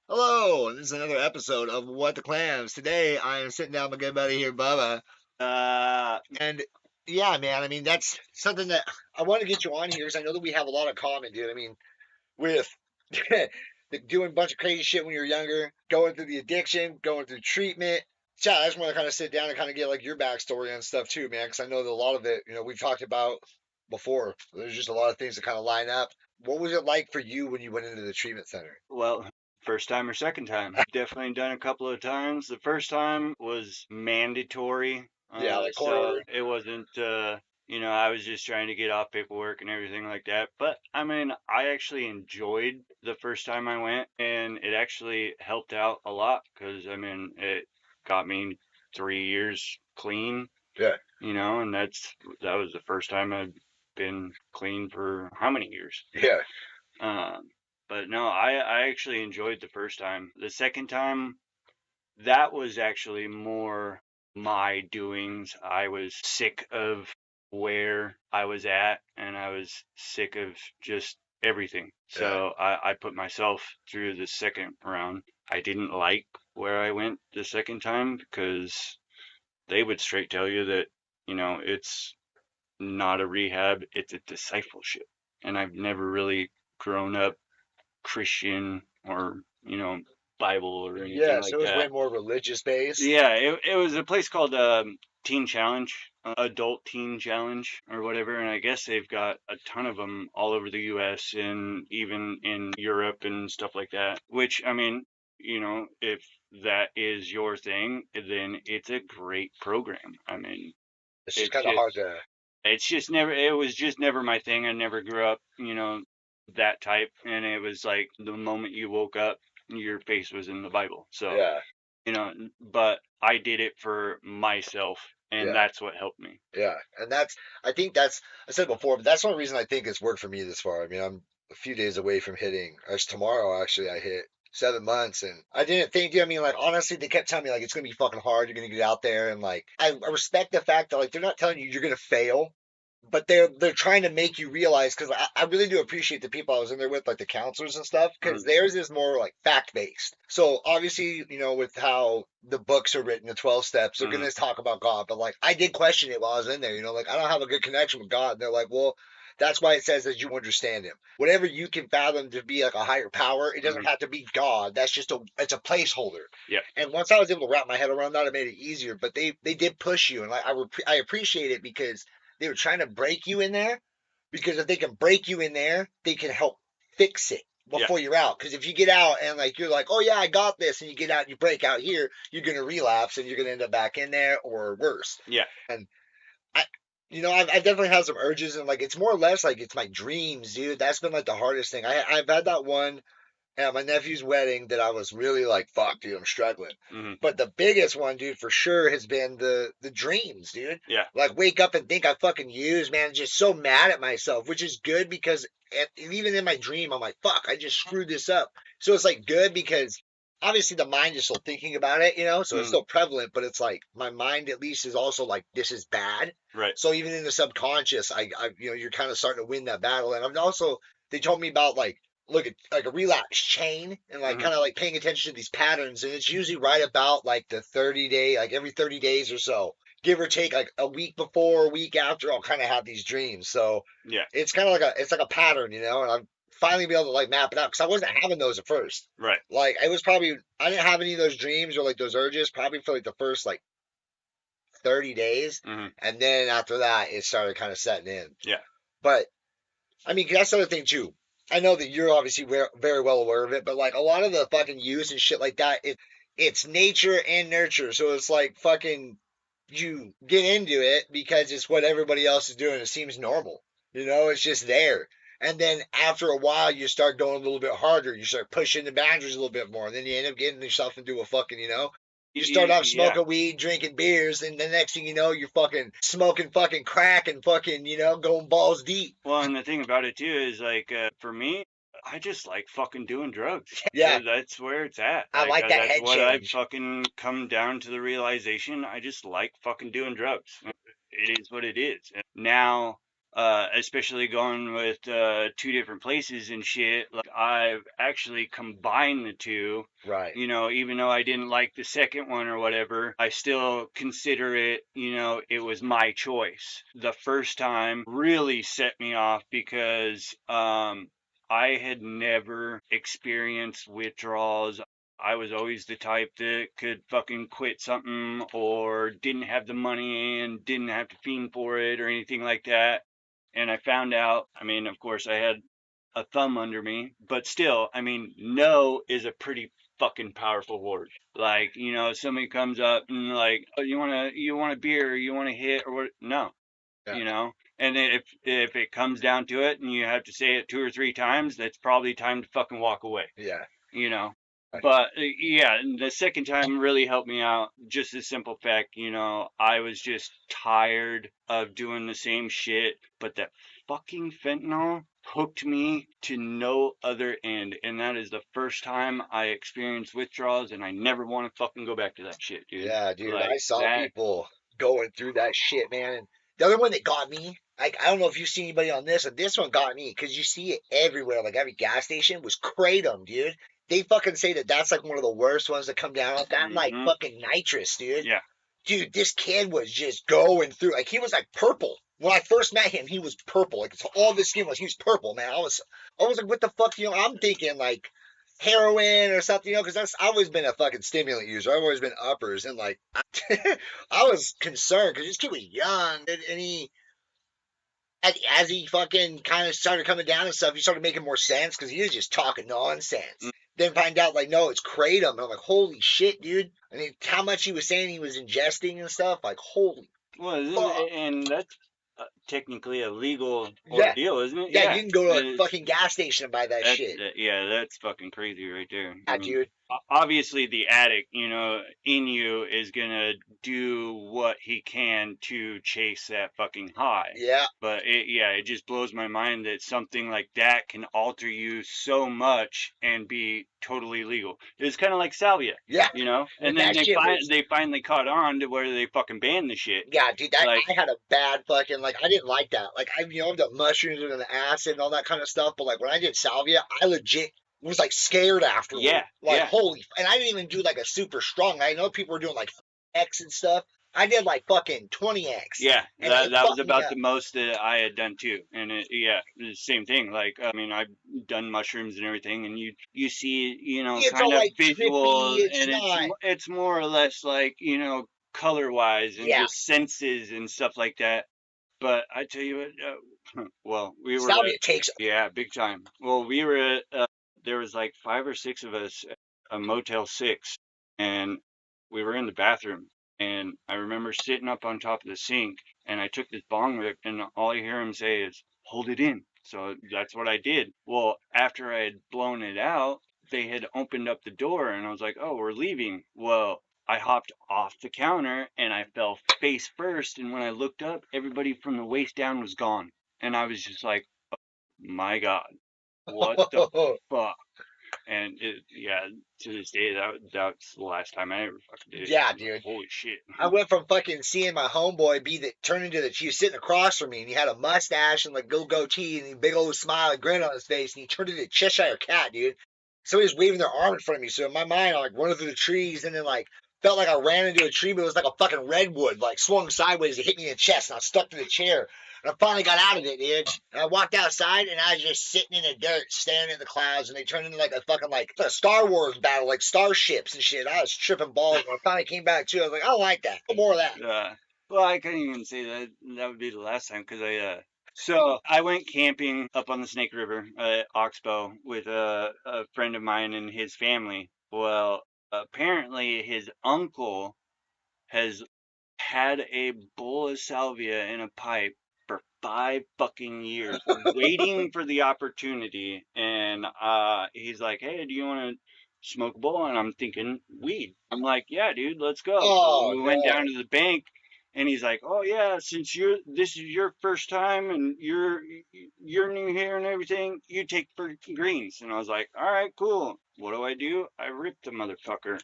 Hello, this is another episode of What the Clams. Today I am sitting down with my good buddy here, Bubba. And yeah, man, I mean, that's something that I want to get you on here because I know that we have a lot of common, dude. I mean, with doing a bunch of crazy shit when you were younger, going through the addiction, going through treatment. Yeah, I just want to kind of sit down and kind of get like your backstory and stuff too, man, because I know that a lot of it, we've talked about before. There's just a lot of things that kind of line up. What was it like for you when you went into the treatment center? Well, first time or second time. Definitely done a couple of times. The first time was mandatory. Yeah, like court So order. it wasn't, I was just trying to get off paperwork and everything like that. But I mean, I actually enjoyed the first time I went, and it actually helped out a lot because, I mean, it got me 3 years clean, Yeah. and that was the first time I'd been clean for how many years? Yeah. Um, but no, I actually enjoyed the first time. The second time, that was actually more my doings. I was sick of where I was at, and I was sick of just everything. Yeah. So I put myself through the second round. I didn't like where I went the second time because they would straight tell you that, it's not a rehab, it's a discipleship. And I've never really grown up Christian or, Bible or anything Yeah, so like it was way that. more religious based. Yeah, it was a place called Teen Challenge, Adult Teen Challenge or whatever, and I guess they've got a ton of them all over the U.S. and even in Europe and stuff like that. Which I mean, if that is your thing, then it's a great program. I mean, It's just it's kind of hard just to. it's just never it was just never my thing. I never grew up, that type, and it was like the moment you woke up, your face was in the Bible. So, Yeah, but I did it for myself, and yeah, that's what helped me. yeah. And I think that's, I said before, but that's one reason I think it's worked for me this far. I mean, I'm a few days away from hitting, as tomorrow actually, I hit 7 months. And I didn't think, dude, I mean, like, honestly, they kept telling me, like, it's going to be fucking hard. You're going to get out there. And, like, I respect the fact that, like, they're not telling you you're going to fail, but they're trying to make you realize, because I really do appreciate the people I was in there with, like the counselors and stuff, because Mm, theirs is more like fact based. So obviously, with how the books are written, the 12 steps, they're mm, gonna talk about God, but like I did question it while I was in there. Like I don't have a good connection with God, and they're like, well. That's why it says that you understand him. Whatever you can fathom to be like a higher power, it doesn't mm, have to be God. That's just it's a placeholder. yeah, And once I was able to wrap my head around that, it made it easier. But they did push you, and like I appreciate it because they were trying to break you in there, because if they can break you in there, they can help fix it yeah, before you're out. Because if you get out and like you're like, oh yeah, I got this, and you get out and you break out here, you're gonna relapse and you're gonna end up back in there or worse. yeah. And I, I've definitely had some urges, and like it's more or less like it's my dreams, dude. That's been like the hardest thing. I've had that one at my nephew's wedding that I was really like, fuck, dude, I'm struggling. Hmm. But the biggest one, dude, for sure has been the dreams, dude. Yeah, Like wake up and think I fucking used, man. Just so mad at myself, which is good because even in my dream, I'm like, fuck, I just screwed this up. So it's like good because obviously the mind is still thinking about it, so it's mm, still prevalent, but it's like my mind at least is also like, this is bad. right. So even in the subconscious, you're kind of starting to win that battle. And I'm also, they told me about like, look at like a relapse chain and like Hmm. kind of like paying attention to these patterns, and it's usually right about like the 30-day, like every 30 days or so, give or take, like a week before, a week after, I'll kind of have these dreams. So Yeah, it's kind of like it's like a pattern, and I'm finally be able to like map it out because I wasn't having those at first. right. Like it was probably, I didn't have any of those dreams or like those urges probably for like the first like 30 days, Hmm. and then after that it started kind of setting in. Yeah, But I mean, that's the other thing too. I know that you're obviously very well aware of it, but like a lot of the fucking use and shit like that, it's nature and nurture. So it's like fucking, you get into it because it's what everybody else is doing. It seems normal. It's just there. And then after a while, you start going a little bit harder. You start pushing the boundaries a little bit more. And then you end up getting yourself into a fucking, you start off yeah. smoking weed, drinking beers, and the next thing you know, you're fucking smoking fucking crack and fucking, going balls deep. Well, and the thing about it too is like, for me, I just like fucking doing drugs. Yeah, That's where it's at. I Like, like that that's head what I've change. fucking come down to the realization. I just like fucking doing drugs. It is what it is. Now, especially going with 2 different places and shit. Like I've actually combined the two. Right. Even though I didn't like the second one or whatever, I still consider it, it was my choice. The first time really set me off because I had never experienced withdrawals. I was always the type that could fucking quit something or didn't have the money and didn't have to fiend for it or anything like that. And I found out, I mean, of course, I had a thumb under me, but still, I mean, no is a pretty fucking powerful word. Like, somebody comes up and like, oh, you want a beer, you want a hit or what? No, Yeah. And then if it comes down to it and you have to say it 2 or 3 times, that's probably time to fucking walk away. Yeah. You know. Right. But yeah, the second time really helped me out. Just the simple fact, I was just tired of doing the same shit. But that fucking fentanyl hooked me to no other end. And that is the first time I experienced withdrawals, and I never want to fucking go back to that shit, dude. Yeah, dude. Like I saw that. people going through that shit, man. And the other one that got me, like, I don't know if you've seen anybody on this, but this one got me because you see it everywhere. Like every gas station was kratom, dude. They fucking say that that's like one of the worst ones to come down on. That like Hmm. fucking nitrous, dude. Yeah. Dude, this kid was just going through. Like he was like purple. When I first met him, he was purple. Like all of his skin was. He was purple, man. I was like, what the fuck? I'm thinking like heroin or something, because I've always been a fucking stimulant user. I've always been uppers, and like I was concerned because this kid was young, and he as he fucking kind of started coming down and stuff, he started making more sense because he was just talking nonsense. Then find out like no, it's kratom. And I'm like, holy shit, dude. I mean, how much he was saying he was ingesting and stuff. Like, holy Well, fuck. and that's technically a legal Yeah, ordeal, isn't it? yeah. Yeah. You can go to a It's, fucking gas station and buy that shit. yeah, that's fucking crazy right there. I Yeah, mean, dude. obviously the addict, in you is gonna do what he can to chase that fucking high. Yeah, But it just blows my mind that something like that can alter you so much and be totally legal. It's kind of like salvia, yeah. and And then that shit was. they finally caught on to where they fucking banned the shit. Yeah, dude, that Like, I had a bad fucking like I didn't like that. Like I've done mushrooms and the acid and all that kind of stuff, but like when I did salvia, I legit was like scared afterward. yeah, Like yeah. holy, and I didn't even do like a super strong. I know people were doing like X and stuff. I did like fucking 20X, Yeah, and it that was fucked me about up. the most that I had done too, and yeah, the same thing. Like, I mean, I've done mushrooms and everything, and you see, It's kind all of like trippy. visuals, It's and not. it's more or less like color wise and Yeah, just senses and stuff like that. But I tell you what, well, we were salvia takes. yeah, big time. Well, we were at there was like 5 or 6 of us at a Motel 6, and we were in the bathroom, and I remember sitting up on top of the sink, and I took this bong rip, and all I hear him say is, "Hold it in." So that's what I did. Well, after I had blown it out, they had opened up the door, and I was like, "Oh, we're leaving." Well, I hopped off the counter and I fell face first, and when I looked up, everybody from the waist down was gone, and I was just like, "My God, what the fuck?" And yeah, to this day, that's the last time I ever fucking did it. Yeah, I was like, dude. holy shit. I went from fucking seeing my homeboy be the turn into the he was sitting across from me and he had a mustache and like goatee and a big old smile and grin on his face and he turned into a Cheshire cat, dude. Somebody was waving their arm in front of me, so in my mind I'm like running through the trees and then like felt like I ran into a tree, but it was like a fucking redwood, like swung sideways, it hit me in the chest and I was stuck to the chair. And I finally got out of it, dude. And I walked outside and I was just sitting in the dirt, staring at the clouds, and they turned into like a fucking like a Star Wars battle, like starships and shit. I was tripping balls. When I finally came back too, I was like, I don't like that. No more of that. Well, I couldn't even say that that would be the last time because so I went camping up on the Snake River at Oxbow with a friend of mine and his family. Well, apparently his uncle has had a bowl of salvia in a pipe for 5 fucking years, waiting for the opportunity. And he's like, "Hey, do you want to smoke a bowl?" And I'm thinking, weed. I'm like, "Yeah, dude, let's go." Oh We went down no. to the bank, and he's like, "Oh yeah, since this is your first time and you're new here and everything, you take for greens." And I was like, "All right, cool. What do? I ripped the motherfucker."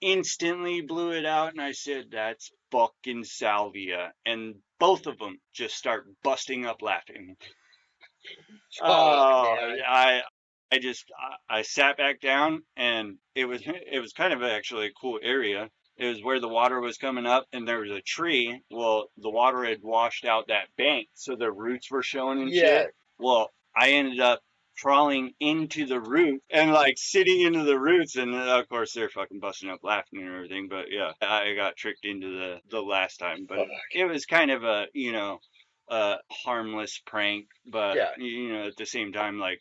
instantly blew it out, and I said, "That's fucking salvia," and both of them just start busting up laughing. Fuck, Oh, man. I sat back down, and it was kind of actually a cool area. It was where the water was coming up, and there was a tree. Well, the water had washed out that bank, so the roots were showing and Yeah. shit. Well, I ended up crawling into the root and like sitting into the roots, and of course they're fucking busting up laughing and everything. But yeah, I got tricked into the last time, but Fuck. it was kind of a harmless prank, but Yeah. at the same time, like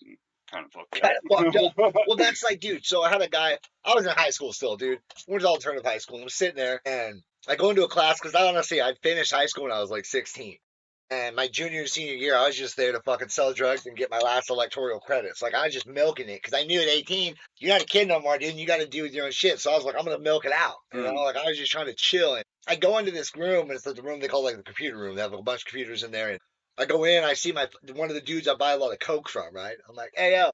kind of fucked Kind of fucked up. up. Well, that's like, dude. So I had a guy. I was in high school still, dude. Went to alternative high school. I'm sitting there, and I go into a class because I finished high school when I was like 16. And my junior and senior year, I was just there to fucking sell drugs and get my last electoral credits. Like, I was just milking it because I knew at 18, you're not a kid no more, dude. And you got to do with your own shit. So I was like, I'm going to milk it out. You know, like, I was just trying to chill. And I go into this room, and it's like the room they call like the computer room. They have a bunch of computers in there. And I go in, I see one of the dudes I buy a lot of coke from, right? I'm like, hey, yo.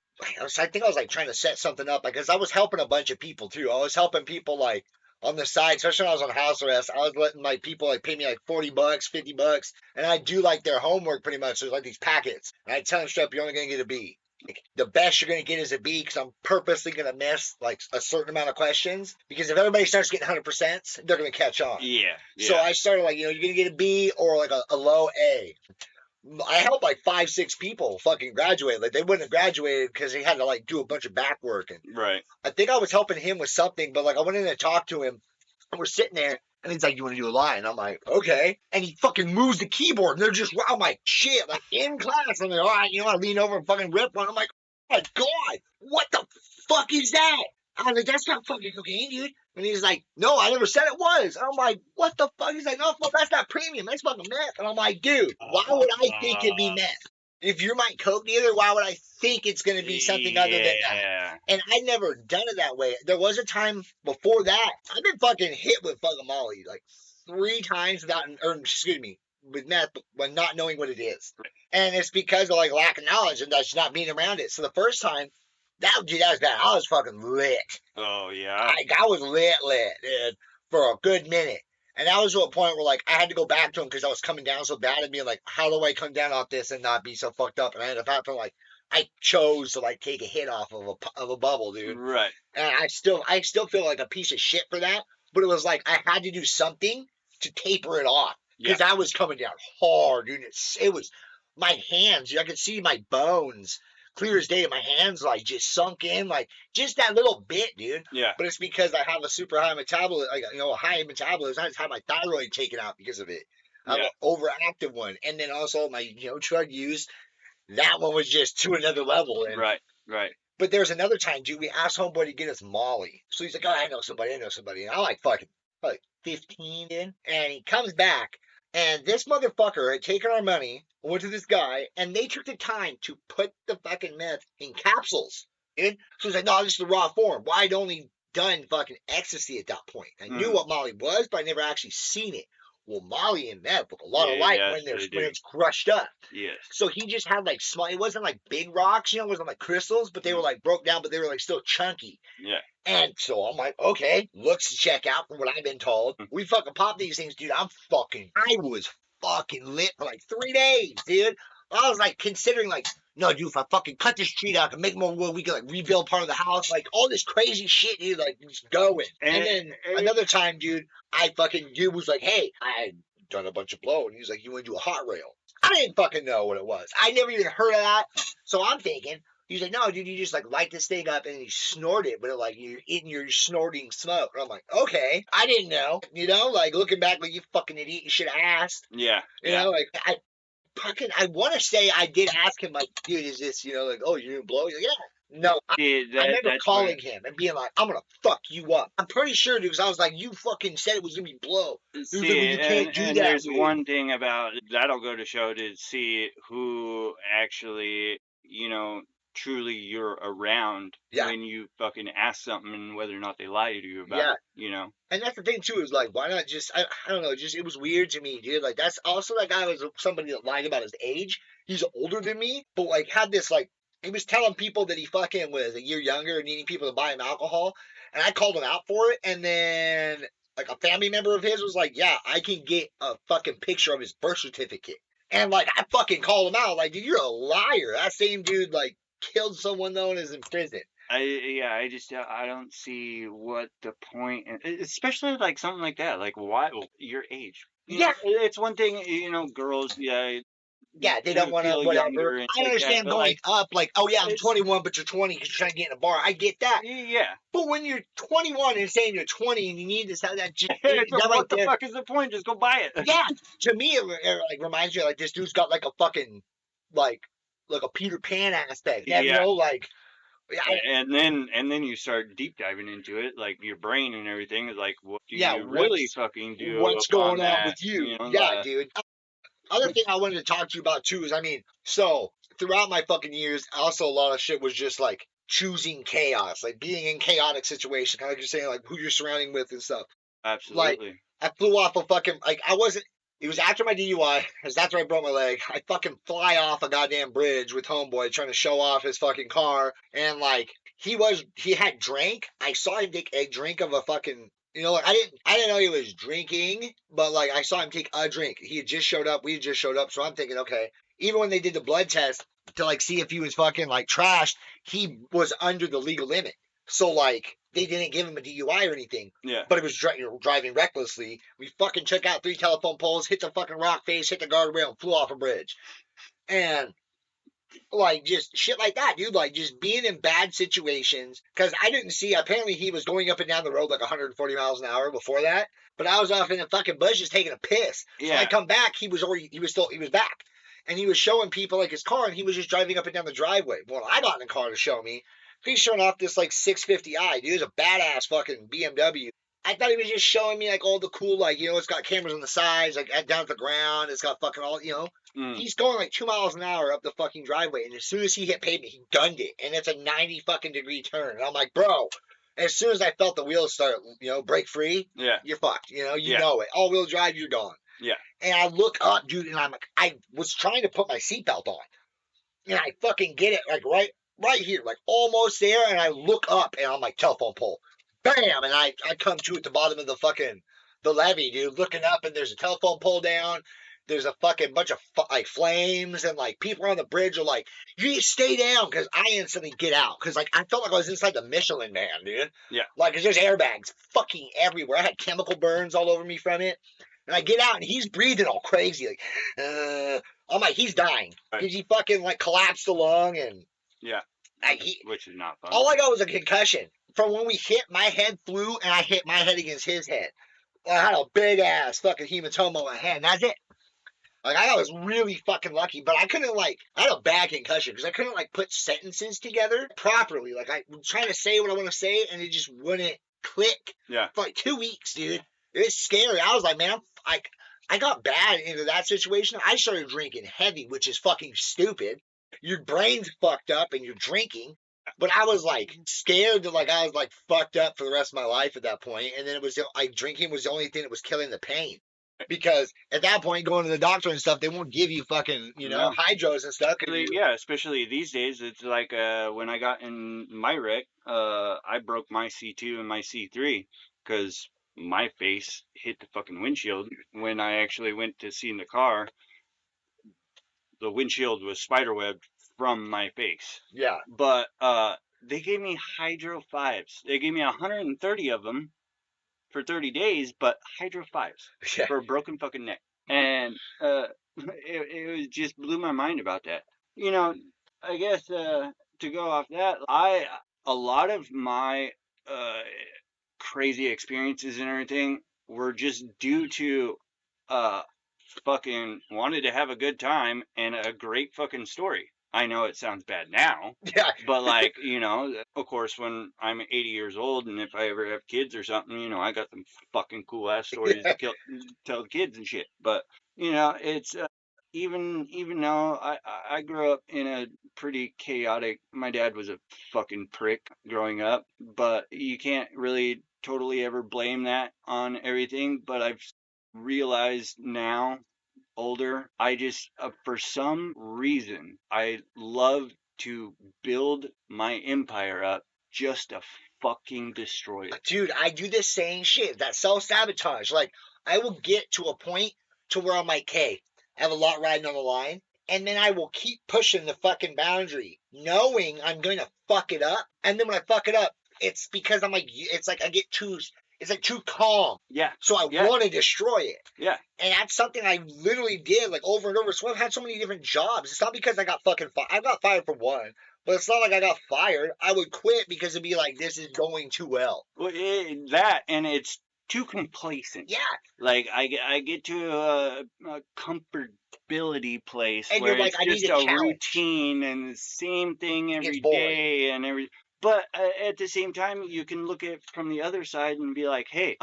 I think I was like trying to set something up because I was helping a bunch of people too. I was helping people like on the side, especially when I was on house arrest. I was letting like people like pay me like $40, $50, and I do like their homework pretty much. There's like these packets, and I tell them straight up, you're only gonna get a B. Like, the best you're gonna get is a B because I'm purposely gonna miss like a certain amount of questions because if everybody starts getting 100%, they're gonna catch on. Yeah. So I started like, you're gonna get a B or like a low A. I helped like 5, 6 people fucking graduate. Like they wouldn't have graduated because they had to like do a bunch of back work. And Right. I think I was helping him with something, but like I went in and talked to him, and we're sitting there, and he's like, "You want to do a line?" I'm like, "Okay." And he fucking moves the keyboard, and they're just, I'm like, "Shit!" Like in class, I'm like, "All right, I lean over and fucking rip one." I'm like, "Oh my god, what the fuck is that?" I was like, "That's not fucking cocaine, dude." And he's like, "No, I never said it was." And I'm like, "What the fuck?" He's like, "No, fuck, that's not premium. That's fucking meth." And I'm like, "Dude, why would I think it'd be meth? If you're my coke dealer, why would I think it's going to be something other than that?" Yeah. And I'd never done it that way. There was a time before that, I've been fucking hit with fucking Molly like 3 times with meth, but not knowing what it is. And it's because of like lack of knowledge and just not being around it. So the first time, that was bad. I was fucking lit. Oh yeah. I was lit, dude, for a good minute. And that was to a point where like I had to go back to him because I was coming down so bad and being like, how do I come down off this and not be so fucked up? And I ended up having like I chose to like take a hit off of a bubble, dude. Right. And I still feel like a piece of shit for that. But it was like I had to do something to taper it off because I was coming down hard, dude. It was my hands. I could see my bones clear as day. My hands like just sunk in, like just that little bit, dude. Yeah. But it's because I have a super high metabolism, like a high metabolism. I just had my thyroid taken out because of it. I have an overactive one, and then also my drug use. That one was just to another level. And, right. But there's another time, dude, we asked homeboy to get us Molly. So he's like, "Oh, I know somebody. And I'm like, fucking, like 15 in. And he comes back, and this motherfucker had taken our money, went to this guy, and they took the time to put the fucking meth in capsules. Dude. So he's like, "No, this is the raw form." Well, I'd only done fucking ecstasy at that point. I knew what Molly was, but I never actually seen it. Well, Molly and meth look a lot alike when it's crushed up. Yes. So he just had like small. It wasn't like big rocks, it wasn't like crystals, but they were like broke down, but they were like still chunky. Yeah. And so I'm like, okay, looks to check out from what I've been told. We fucking pop these things, dude. I was fucking lit for like 3 days, dude. I was like considering like, no, dude, if I fucking cut this tree down, I can make more wood. We can like rebuild part of the house, like all this crazy shit, dude. Like just going. And then another time, dude, dude was like, hey, I done a bunch of blow, and he's like, you want to do a hot rail? I didn't fucking know what it was. I never even heard of that. So I'm thinking, he's like, no, dude, you just like light this thing up and you snort it, but it, like you're snorting smoke. And I'm like, okay, I didn't know. Like looking back, like you fucking idiot, you should have asked. Yeah. Like I want to say I did ask him, like, dude, is this, like, oh, you're gonna blow? He's like, yeah. No, I remember calling him and being like, I'm gonna fuck you up. I'm pretty sure, dude, because I was like, you fucking said it was gonna be blow. See, like, you can't do that. There's one thing about that'll go to show to see who actually, truly you're around when you fucking ask something and whether or not they lie to you about it, And that's the thing too, is like, why not just, I don't know, just, it was weird to me, dude. Like, that's also, that guy was somebody that lied about his age. He's older than me, but like had this, like, he was telling people that he fucking was a year younger and needing people to buy him alcohol. And I called him out for it. And then like a family member of his was like, yeah, I can get a fucking picture of his birth certificate. And like I fucking called him out, like, dude, you're a liar. That same dude like killed someone though and is in prison. I just I don't see what the point, especially like something like that. Like, why your age? Yeah, It's one thing, girls, yeah, yeah, they don't want to, feel whatever. younger and I like that, understand but going like up, like, oh yeah, I'm it's 21, but you're 20 because you're trying to get in a bar. I get that. yeah. But when you're 21 and saying you're 20 and you need to sell that, It's that right what the there, fuck is the point? Just go buy it. yeah, to me, it like reminds you like this dude's got like a fucking, like, like a Peter Pan aspect. Yeah, Yeah. like, And then you start deep diving into it, like your brain and everything is like, what do yeah, you really fucking do what's upon going on that? with you? Yeah, dude. Other thing I wanted to talk to you about too is, I mean, so throughout my fucking years, also a lot of shit was just like choosing chaos, like being in chaotic situations, kind of like you're saying, like who you're surrounding with and stuff. Like Absolutely. I flew off a fucking like I wasn't. It was after my DUI, because that's where I broke my leg. I fucking fly off a goddamn bridge with homeboy trying to show off his fucking car, and like he had drank. I saw him take a drink of a fucking. Like I didn't know he was drinking, but like I saw him take a drink. He had just showed up. We had just showed up, so I'm thinking, okay. Even when they did the blood test to like see if he was fucking like trashed, he was under the legal limit. So like they didn't give him a DUI or anything. Yeah. But it was driving recklessly. We fucking took out 3 telephone poles, hit the fucking rock face, hit the guardrail, and flew off a bridge. And like just shit like that, dude. Like just being in bad situations. Because I didn't see. Apparently he was going up and down the road like 140 miles an hour before that. But I was off in the fucking bushes taking a piss. So Yeah. I come back, he was back. And he was showing people like his car, and he was just driving up and down the driveway. Well, I got in the car to show me. He's showing off this like 650i, dude. It's a badass fucking BMW. I thought he was just showing me like all the cool, like, it's got cameras on the sides, like down at the ground. It's got fucking all, He's going like 2 miles an hour up the fucking driveway, and as soon as he hit pavement, he gunned it, and it's a 90 fucking degree turn. And I'm like, bro. As soon as I felt the wheels start, break free, Yeah. you're fucked. You Yeah. know it. All wheel drive, you're gone. Yeah. And I look up, dude, and I'm like, I was trying to put my seatbelt on, and I fucking get it like right here, like almost there, and I look up, and I'm like, telephone pole, bam, and I come to at the bottom of the levee, dude, looking up, and there's a telephone pole down. There's a fucking bunch of like flames, and like people on the bridge are like, "You need to stay down," because I instantly get out, because like I felt like I was inside the Michelin Man, dude. Yeah. Like, 'cause there's airbags fucking everywhere. I had chemical burns all over me from it. And I get out, and he's breathing all crazy, like, I'm like, he's dying. Because he fucking, like, collapsed the lung, and... Yeah. Like, which is not fun. All I got was a concussion. From when we hit, my head flew, and I hit my head against his head. I had a big-ass fucking hematoma on my head, and that's it. Like, I was really fucking lucky, but I couldn't, like... I had a bad concussion, because I couldn't, like, put sentences together properly. Like, I was trying to say what I want to say, and it just wouldn't click. Yeah. For, like, 2 weeks, dude. It's scary. I was like, man, I got bad into that situation. I started drinking heavy, which is fucking stupid. Your brain's fucked up and you're drinking. But I was like scared that like I was like fucked up for the rest of my life at that point. And then it was like drinking was the only thing that was killing the pain. Because at that point, going to the doctor and stuff, they won't give you fucking, hydros and stuff. Yeah, especially these days. It's like when I got in my wreck, I broke my C2 and my C3 because my face hit the fucking windshield. When I actually went to see in the car, the windshield was spiderwebbed from my face. Yeah. But they gave me Hydro 5s. They gave me 130 of them for 30 days, but Hydro 5s for a broken fucking neck. And it just blew my mind about that. I guess to go off that, a lot of my crazy experiences and everything were just due to fucking wanted to have a good time and a great fucking story. I know it sounds bad now, yeah, but like, of course, when I'm 80 years old and if I ever have kids or something, I got some fucking cool ass stories to tell the kids and shit. But it's even though I grew up in a pretty chaotic. My dad was a fucking prick growing up, but you can't really totally ever blame that on everything. But I've realized now, older, I just for some reason I love to build my empire up just a fucking destroy it. Dude, I do this same shit, that self-sabotage. Like, I will get to a point to where I'm like, hey, I have a lot riding on the line, and then I will keep pushing the fucking boundary, knowing I'm going to fuck it up. And then when I fuck it up, it's because I'm like, it's like I get too, it's like too calm. Yeah. So I want to destroy it. Yeah. And that's something I literally did like over and over. So I've had so many different jobs. It's not because I got fucking fired. I got fired from one, but it's not like I got fired. I would quit because it'd be like, this is going too well. Well, that, and it's too complacent. Yeah. Like, I get to a comfortability place And where you're like, it's I need just a a challenge. routine and the same thing every gets boring. day and every. But at the same time, you can look at it from the other side and be like, hey,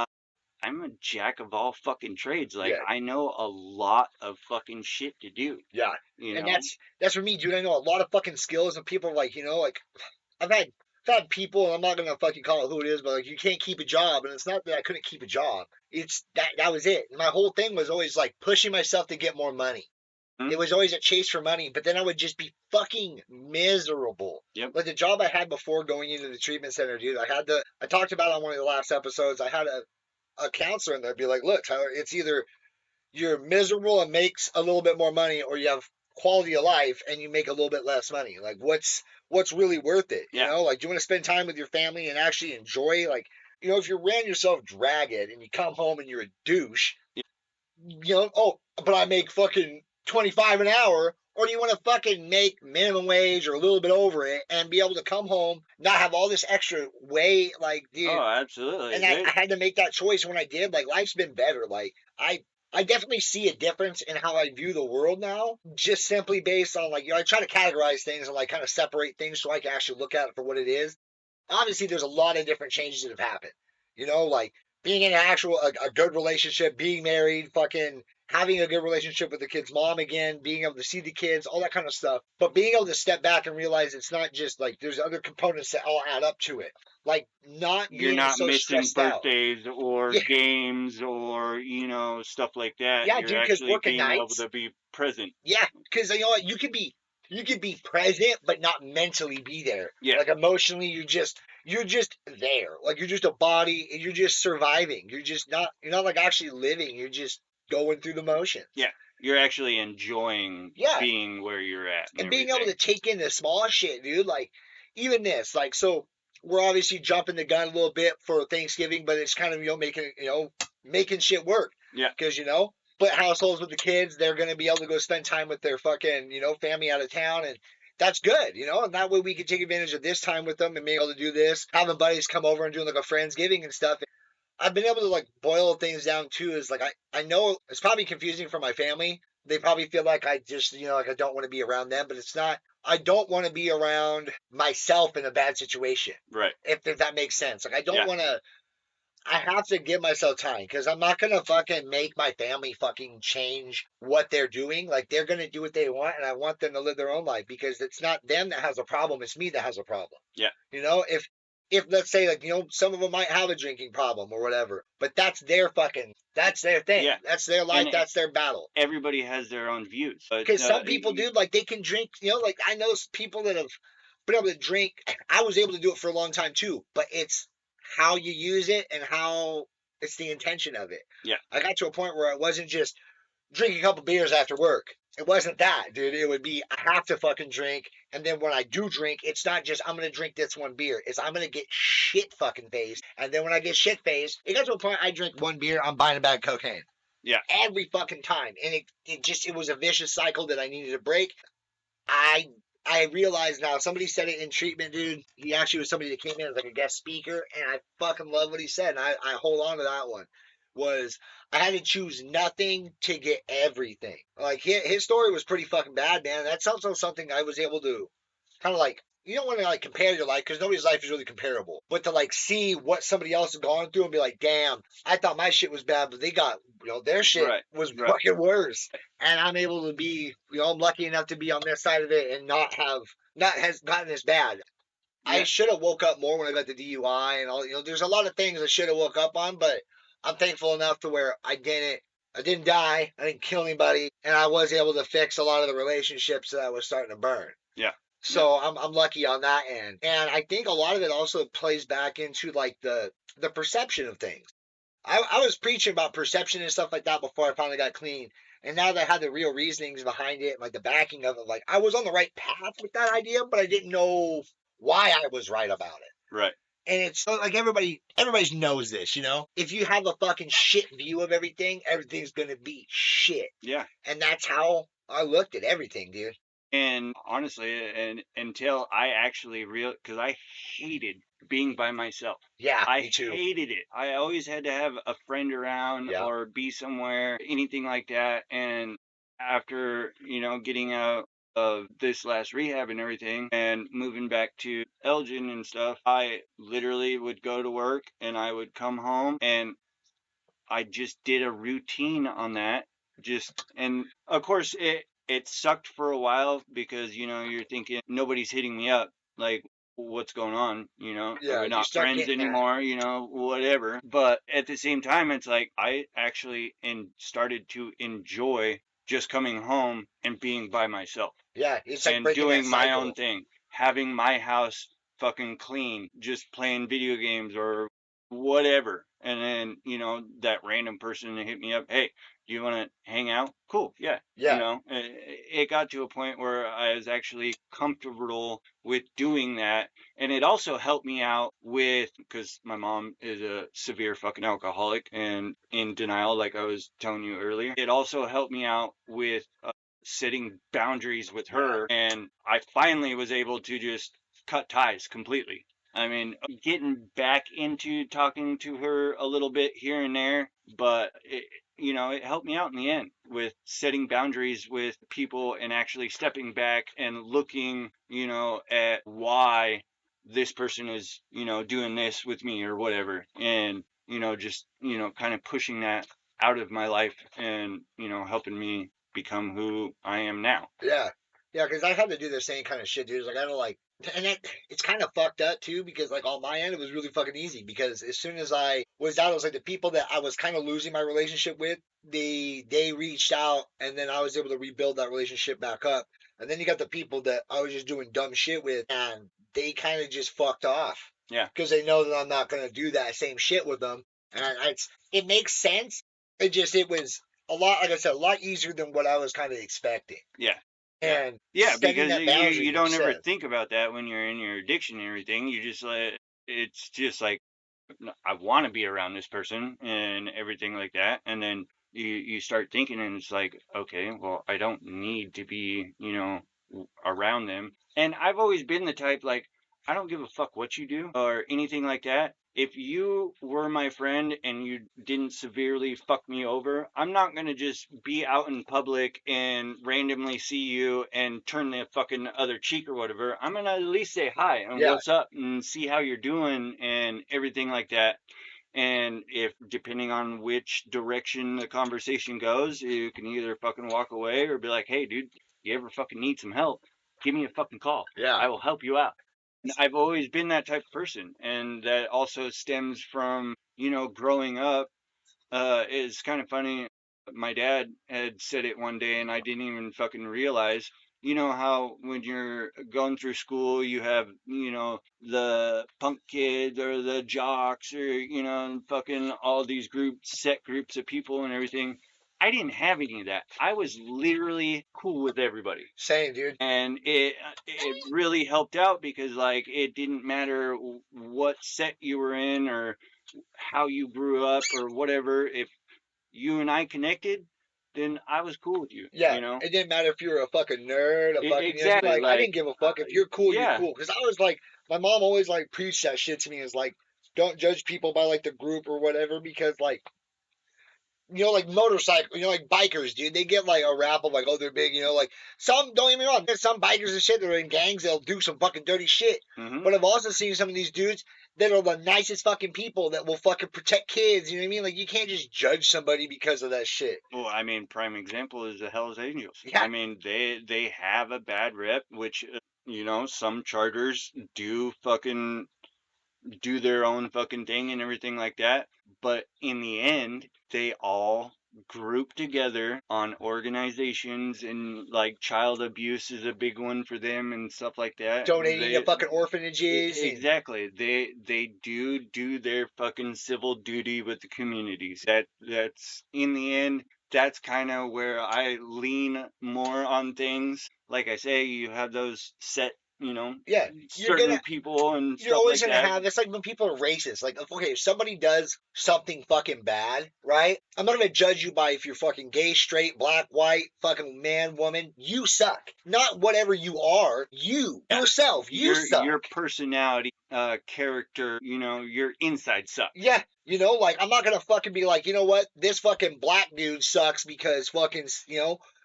I'm a jack of all fucking trades. Like, Yeah. I know a lot of fucking shit to do. Yeah. You And know? that's for me, dude. I know a lot of fucking skills, and people are like, you know, like I've had people, and I'm not gonna fucking call it who it is, but like, you can't keep a job, and it's not that I couldn't keep a job. It's that was it. My whole thing was always like pushing myself to get more money. Mhm. It was always a chase for money, but then I would just be fucking miserable. Yep. Like the job I had before going into the treatment center, dude. I talked about it on one of the last episodes. I had a counselor in there be like, look, Tyler, it's either you're miserable and makes a little bit more money, or you have quality of life and you make a little bit less money. Like, what's really worth it? Yeah. You know, like, do you want to spend time with your family and actually enjoy, like, you know, if you ran yourself dragged and you come home and you're a douche, you know, oh, but I make fucking 25 an hour, or do you want to fucking make minimum wage or a little bit over it and be able to come home, not have all this extra weight, like, dude. Oh, absolutely. And I had to make that choice when I did. Like, life's been better. Like, I definitely see a difference in how I view the world now, just simply based on, like, you know, I try to categorize things and, like, kind of separate things so I can actually look at it for what it is. Obviously, there's a lot of different changes that have happened. You know, like being in a good relationship, being married, fucking having a good relationship with the kid's mom again, being able to see the kids, all that kind of stuff. But being able to step back and realize it's not just like there's other components that all add up to it. Like not You're being not so missing stressed out. birthdays or Yeah. games or, you know, stuff like that. Yeah, You're dude, 'cause actually working being able nights- to be present. Yeah, because you know what, you could be present but not mentally be there. Yeah. Like emotionally, you're just there. Like you're just a body, and you're just surviving. You're not like actually living. You're just going through the motions. Yeah. You're actually enjoying Yeah. being where you're at. And being able to take in the small shit, dude. Like even this, like, so we're obviously jumping the gun a little bit for Thanksgiving, but it's kind of, you know, making shit work. Yeah. Because, you know, split households with the kids, they're going to be able to go spend time with their fucking, you know, family out of town. And that's good, you know, and that way we can take advantage of this time with them and be able to do this, having buddies come over and doing like a Friendsgiving and stuff. I've been able to like boil things down too. Is like, I know it's probably confusing for my family. They probably feel like I just, you know, like I don't want to be around them, but it's not. I don't want to be around myself in a bad situation. Right. If that makes sense. Like I don't Yeah. want to. I have to give myself time because I'm not gonna fucking make my family fucking change what they're doing. Like they're gonna do what they want, and I want them to live their own life because it's not them that has a problem. It's me that has a problem. Yeah. You know, if let's say, like, you know, some of them might have a drinking problem or whatever, but that's their thing. Yeah. That's their life. And that's their battle. Everybody has their own views. Because some people, dude, like they can drink, you know, like I know people that have been able to drink. I was able to do it for a long time too, but it's how you use it and how it's the intention of it. Yeah. I got to a point where it wasn't just drinking a couple beers after work. It wasn't that, dude. It would be, I have to fucking drink. And then when I do drink, it's not just, I'm going to drink this one beer. It's, I'm going to get shit fucking faced. And then when I get shit faced, it got to a point I drink one beer, I'm buying a bag of cocaine. Yeah. Every fucking time. And it was a vicious cycle that I needed to break. I realize now, somebody said it in treatment, dude. He actually was somebody that came in as like a guest speaker, and I fucking love what he said, and I hold on to that one. Was I had to choose nothing to get everything. Like his story was pretty fucking bad, man. That's also something I was able to kind of like, you don't want to like compare your life because nobody's life is really comparable, but to like see what somebody else has gone through and be like, damn, I thought my shit was bad, but they got, you know, their shit was fucking worse. And I'm able to be, you know, I'm lucky enough to be on this side of it and not has gotten as bad. Yeah. I should have woke up more when I got the DUI and all, you know, there's a lot of things I should have woke up on, but I'm thankful enough to where I didn't die, I didn't kill anybody, and I was able to fix a lot of the relationships that I was starting to burn. Yeah. So I'm lucky on that end. And I think a lot of it also plays back into like the perception of things. I was preaching about perception and stuff like that before I finally got clean. And now that I had the real reasonings behind it, like the backing of it, like I was on the right path with that idea, but I didn't know why I was right about it. Right. And it's like everybody knows this, you know? If you have a fucking shit view of everything, everything's gonna be shit. Yeah. And that's how I looked at everything, dude. And honestly, and until I actually because I hated being by myself. Yeah, I me too. hated it. I always had to have a friend around Yeah. or be somewhere, anything like that. And after, getting out of this last rehab and everything and moving back to Elgin and stuff, I literally would go to work and I would come home and I just did a routine on that. And of course it sucked for a while because, you're thinking nobody's hitting me up. Like, what's going on? Yeah, We're you not start friends getting that. anymore, whatever. But at the same time, it's like I actually started to enjoy just coming home and being by myself Yeah, it's like and breaking that doing my own cycle. thing, having my house fucking clean, just playing video games or whatever. And then, that random person hit me up, hey, do you want to hang out? Cool, yeah. Yeah. It got to a point where I was actually comfortable with doing that. And it also helped me out with, because my mom is a severe fucking alcoholic and in denial, like I was telling you earlier. It also helped me out with setting boundaries with her, and I finally was able to just cut ties completely. I mean, getting back into talking to her a little bit here and there, but it helped me out in the end with setting boundaries with people and actually stepping back and looking, at why this person is, doing this with me or whatever. And, just, kind of pushing that out of my life and, helping me become who I am now. Yeah. Yeah, because I had to do the same kind of shit, dude. It's like I don't like, and it's kind of fucked up too, because like on my end, it was really fucking easy. Because as soon as I was out, it was like the people that I was kind of losing my relationship with, they reached out, and then I was able to rebuild that relationship back up. And then you got the people that I was just doing dumb shit with, and they kind of just fucked off. Yeah. Because they know that I'm not gonna do that same shit with them, and it makes sense. It was a lot, like I said, a lot easier than what I was kind of expecting. Yeah. And Yeah, setting because that boundary, you like you don't ever said. think about that when you're in your addiction and everything. You just it's just like I want to be around this person and everything like that, and then you start thinking, and it's like, okay, well, I don't need to be, around them. And I've always been the type like I don't give a fuck what you do or anything like that. If you were my friend and you didn't severely fuck me over, I'm not going to just be out in public and randomly see you and turn the fucking other cheek or whatever. I'm going to at least say hi and Yeah, what's up and see how you're doing and everything like that. And if depending on which direction the conversation goes, you can either fucking walk away or be like, hey, dude, you ever fucking need some help? Give me a fucking call. yeah, I will help you out. I've always been that type of person, and that also stems from growing up. It's kind of funny. My dad had said it one day, and I didn't even fucking realize. You know how when you're going through school, you have the punk kids or the jocks or fucking all these set groups of people and everything. I didn't have any of that. I was literally cool with everybody, same, dude. and it really helped out because like it didn't matter what set you were in or how you grew up or whatever. If you and I connected, then I was cool with you. Yeah, it didn't matter if you were a fucking nerd, a fucking, you know what I mean? Exactly. Like, I Like, didn't give a fuck. If you're cool, you're yeah. cool. Because I was like, my mom always like preached that shit to me, is like, don't judge people by like the group or whatever, because like, like motorcycle, like bikers, dude, they get like a rap of like, oh, they're big, like some, don't get me wrong, there's some bikers and shit that are in gangs that'll do some fucking dirty shit. Hmm. But I've also seen some of these dudes that are the nicest fucking people that will fucking protect kids. You know what I mean? Like, you can't just judge somebody because of that shit. Well, I mean, prime example is the Hells Angels. Yeah. I mean, they have a bad rep, which some charters do fucking do their own fucking thing and everything like that. But in the end, they all group together on organizations, and like child abuse is a big one for them and stuff like that. Donating to fucking orphanages and Exactly. They do their fucking civil duty with the communities. That's in the end, that's kind of where I lean more on things. Like I say, you have those set, yeah, you're certain gonna people and you're stuff always like gonna that. have it's like when people are racist. Like, okay, if somebody does something fucking bad, right? I'm not gonna judge you by if you're fucking gay, straight, black, white, fucking man, woman. You suck. Not whatever you are. You Yeah. yourself. You Your suck. personality, character, your inside sucks. Yeah, like I'm not gonna fucking be like, you know what, this fucking black dude sucks because fucking,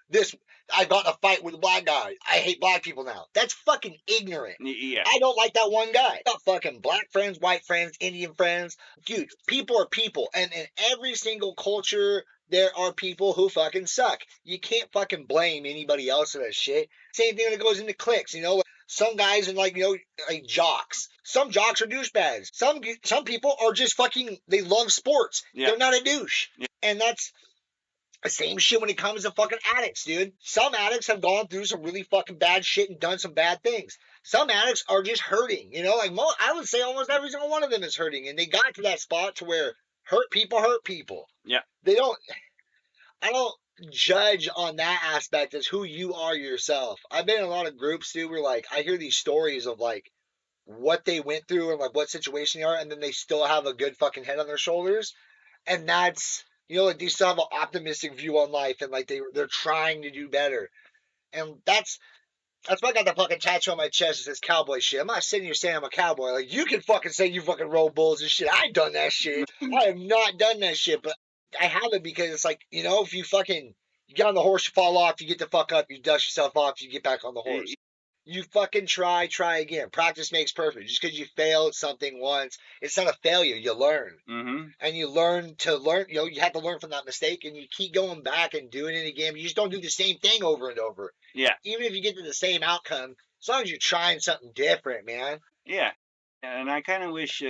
this I got in a fight with a black guy. I hate black people now. That's fucking ignorant. Yeah. I don't like that one guy. I got fucking black friends, white friends, Indian friends. Dude, people are people, and in every single culture there are people who fucking suck. You can't fucking blame anybody else for that shit. Same thing when it goes into cliques, some guys and like jocks. Some jocks are douchebags. Some people are just fucking. They love sports. Yeah. They're not a douche, Yeah. and that's the same shit when it comes to fucking addicts, dude. Some addicts have gone through some really fucking bad shit and done some bad things. Some addicts are just hurting. I would say almost every single one of them is hurting, and they got to that spot to where hurt people. Yeah. They don't. I don't judge on that aspect as who you are yourself. I've been in a lot of groups, dude, where like I hear these stories of like what they went through and like what situation they are, and then they still have a good fucking head on their shoulders, and that's like they still have an optimistic view on life, and like they're trying to do better, and that's why I got the fucking tattoo on my chest that says cowboy shit. I'm not sitting here saying I'm a cowboy. Like, you can fucking say you fucking roll bulls and shit. I done that shit. I have not done that shit, but I haven't because it's like, if you fucking you get on the horse, you fall off, you get the fuck up, you dust yourself off, you get back on the horse. You fucking try again. Practice makes perfect. Just because you failed something once, it's not a failure. You learn. Mm-hmm. And you learn to learn. You have to learn from that mistake, and you keep going back and doing it again. But you just don't do the same thing over and over. Yeah. Even if you get to the same outcome, as long as you're trying something different, man. Yeah. And I kind of wish,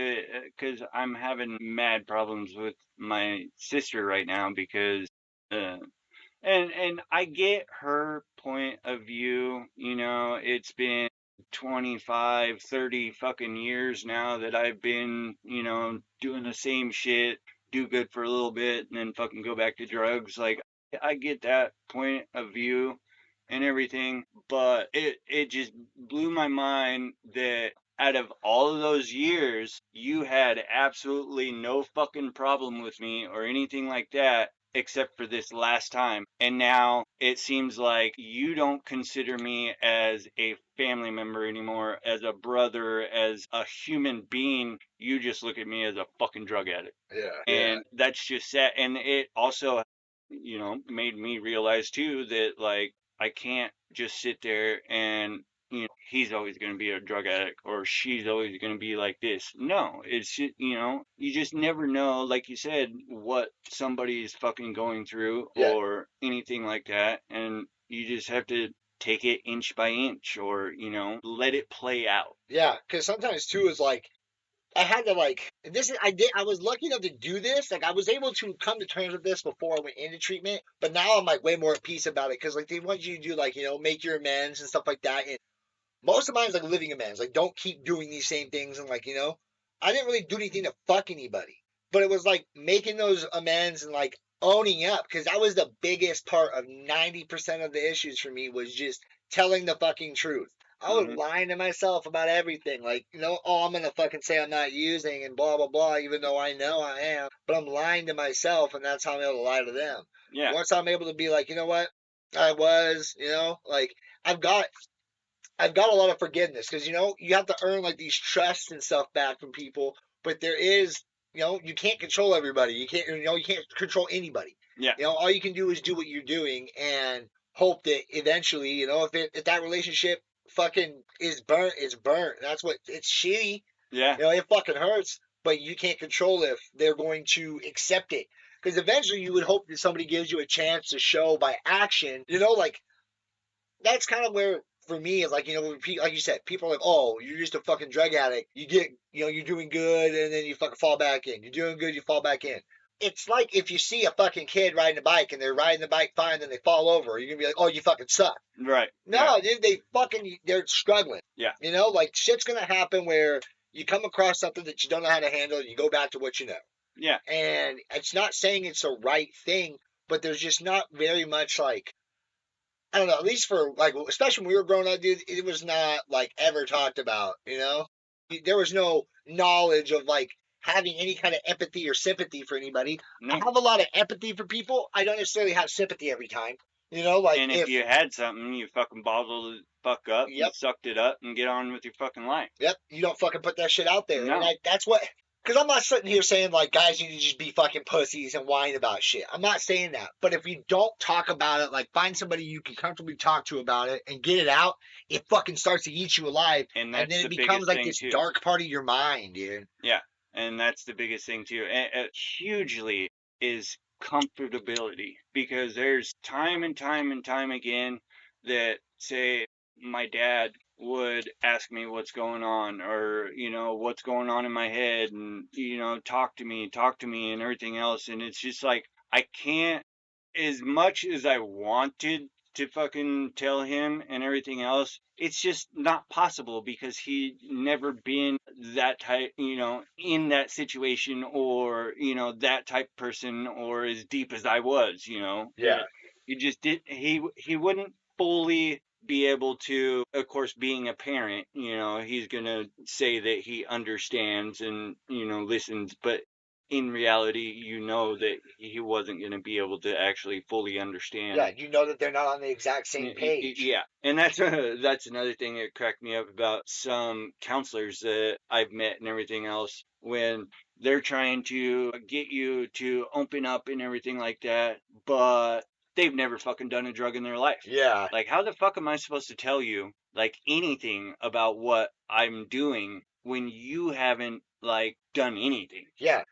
because I'm having mad problems with my sister right now because, and I get her point of view. It's been 25, 30 fucking years now that I've been, doing the same shit, do good for a little bit, and then fucking go back to drugs. Like, I get that point of view and everything, but it just blew my mind that out of all of those years, you had absolutely no fucking problem with me or anything like that, except for this last time. And now it seems like you don't consider me as a family member anymore, as a brother, as a human being. You just look at me as a fucking drug addict. Yeah. And that's just sad. And it also, made me realize too that like I can't just sit there and he's always going to be a drug addict or she's always going to be like this. No, it's just, you just never know, like you said, what somebody's fucking going through or anything like that. And you just have to take it inch by inch or, let it play out. Yeah, because sometimes too is like, I had to I was lucky enough to do this. Like I was able to come to terms with this before I went into treatment, but now I'm like way more at peace about it because like they want you to do like, make your amends and stuff like that. And most of mine is like living amends. Like don't keep doing these same things and like, I didn't really do anything to fuck anybody. But it was like making those amends and like owning up because that was the biggest part of 90% of the issues for me was just telling the fucking truth. I was lying to myself about everything. Like, I'm going to fucking say I'm not using and blah, blah, blah, even though I know I am. But I'm lying to myself, and that's how I'm able to lie to them. Yeah. Once I'm able to be like, you know what? I was, like, I've got a lot of forgiveness because, you have to earn, like, these trusts and stuff back from people. But there is, you can't control everybody. You can't control anybody. Yeah. All you can do is do what you're doing and hope that eventually, if that relationship fucking is burnt, it's burnt. That's what it's shitty. Yeah. It fucking hurts, but you can't control if they're going to accept it. Because eventually you would hope that somebody gives you a chance to show by action. Like that's kind of where for me is like, like you said, people are like, oh, you're just a fucking drug addict. You get, you're doing good and then you fucking fall back in. You're doing good, you fall back in. it's like if you see a fucking kid riding a bike and they're riding the bike fine, then they fall over, you're gonna be like, oh, you fucking suck. Right. No, dude, they're struggling. Yeah. You know, like shit's gonna happen where you come across something that you don't know how to handle, and you go back to what you know. Yeah. And it's not saying it's the right thing, but there's just not very much like, I don't know, at least for like, especially when we were growing up, dude, it was not like ever talked about, you know? There was no knowledge of like having any kind of empathy or sympathy for anybody. No. I have a lot of empathy for people. I don't necessarily have sympathy every time. You know, like And if you had something, you fucking bottled it fuck up Yep. and sucked it up and get on with your fucking life. Yep, you don't fucking put that shit out there. No. And that's what, because I'm not sitting here saying like guys need to just be fucking pussies and whine about shit. I'm not saying that. But if you don't talk about it, like find somebody you can comfortably talk to about it and get it out, it fucking starts to eat you alive. And then that's it the becomes biggest like thing this too. dark part of your mind, dude. Yeah, and that's the biggest thing too. And hugely is comfortability, because there's time and time and time again that, say, my dad would ask me what's going on, or what's going on in my head, and talk to me and everything else, and it's just like I can't, as much as I wanted to fucking tell him and everything else, it's just not possible, because he'd never been that type, in that situation, or, that type person, or as deep as I was, Yeah. He just did, he wouldn't fully be able to, of course, being a parent, he's gonna say that he understands and, listens, but in reality, that he wasn't going to be able to actually fully understand. Yeah, you know that they're not on the exact same page. Yeah, and that's another thing that cracked me up about some counselors that I've met and everything else, when they're trying to get you to open up and everything like that, but they've never fucking done a drug in their life. Yeah. Like, how the fuck am I supposed to tell you like anything about what I'm doing when you haven't like done anything? Yeah.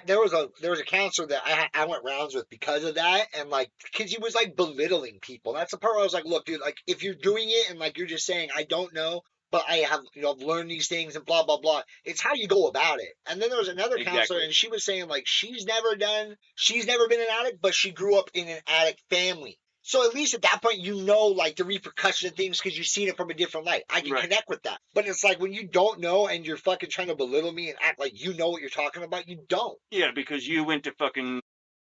There was a counselor that I went rounds with because of that, and like because he was like belittling people. That's the part where I was like, look, dude, like if you're doing it and like you're just saying I don't know, but I have I've learned these things and blah blah blah. It's how you go about it. And then there was another counselor, Exactly. and she was saying like she's never been an addict, but she grew up in an addict family. So at least at that point, like the repercussions of things because you've seen it from a different light. I can Right. connect with that. But it's like when you don't know and you're fucking trying to belittle me and act like you know what you're talking about, you don't. Yeah, because you went to fucking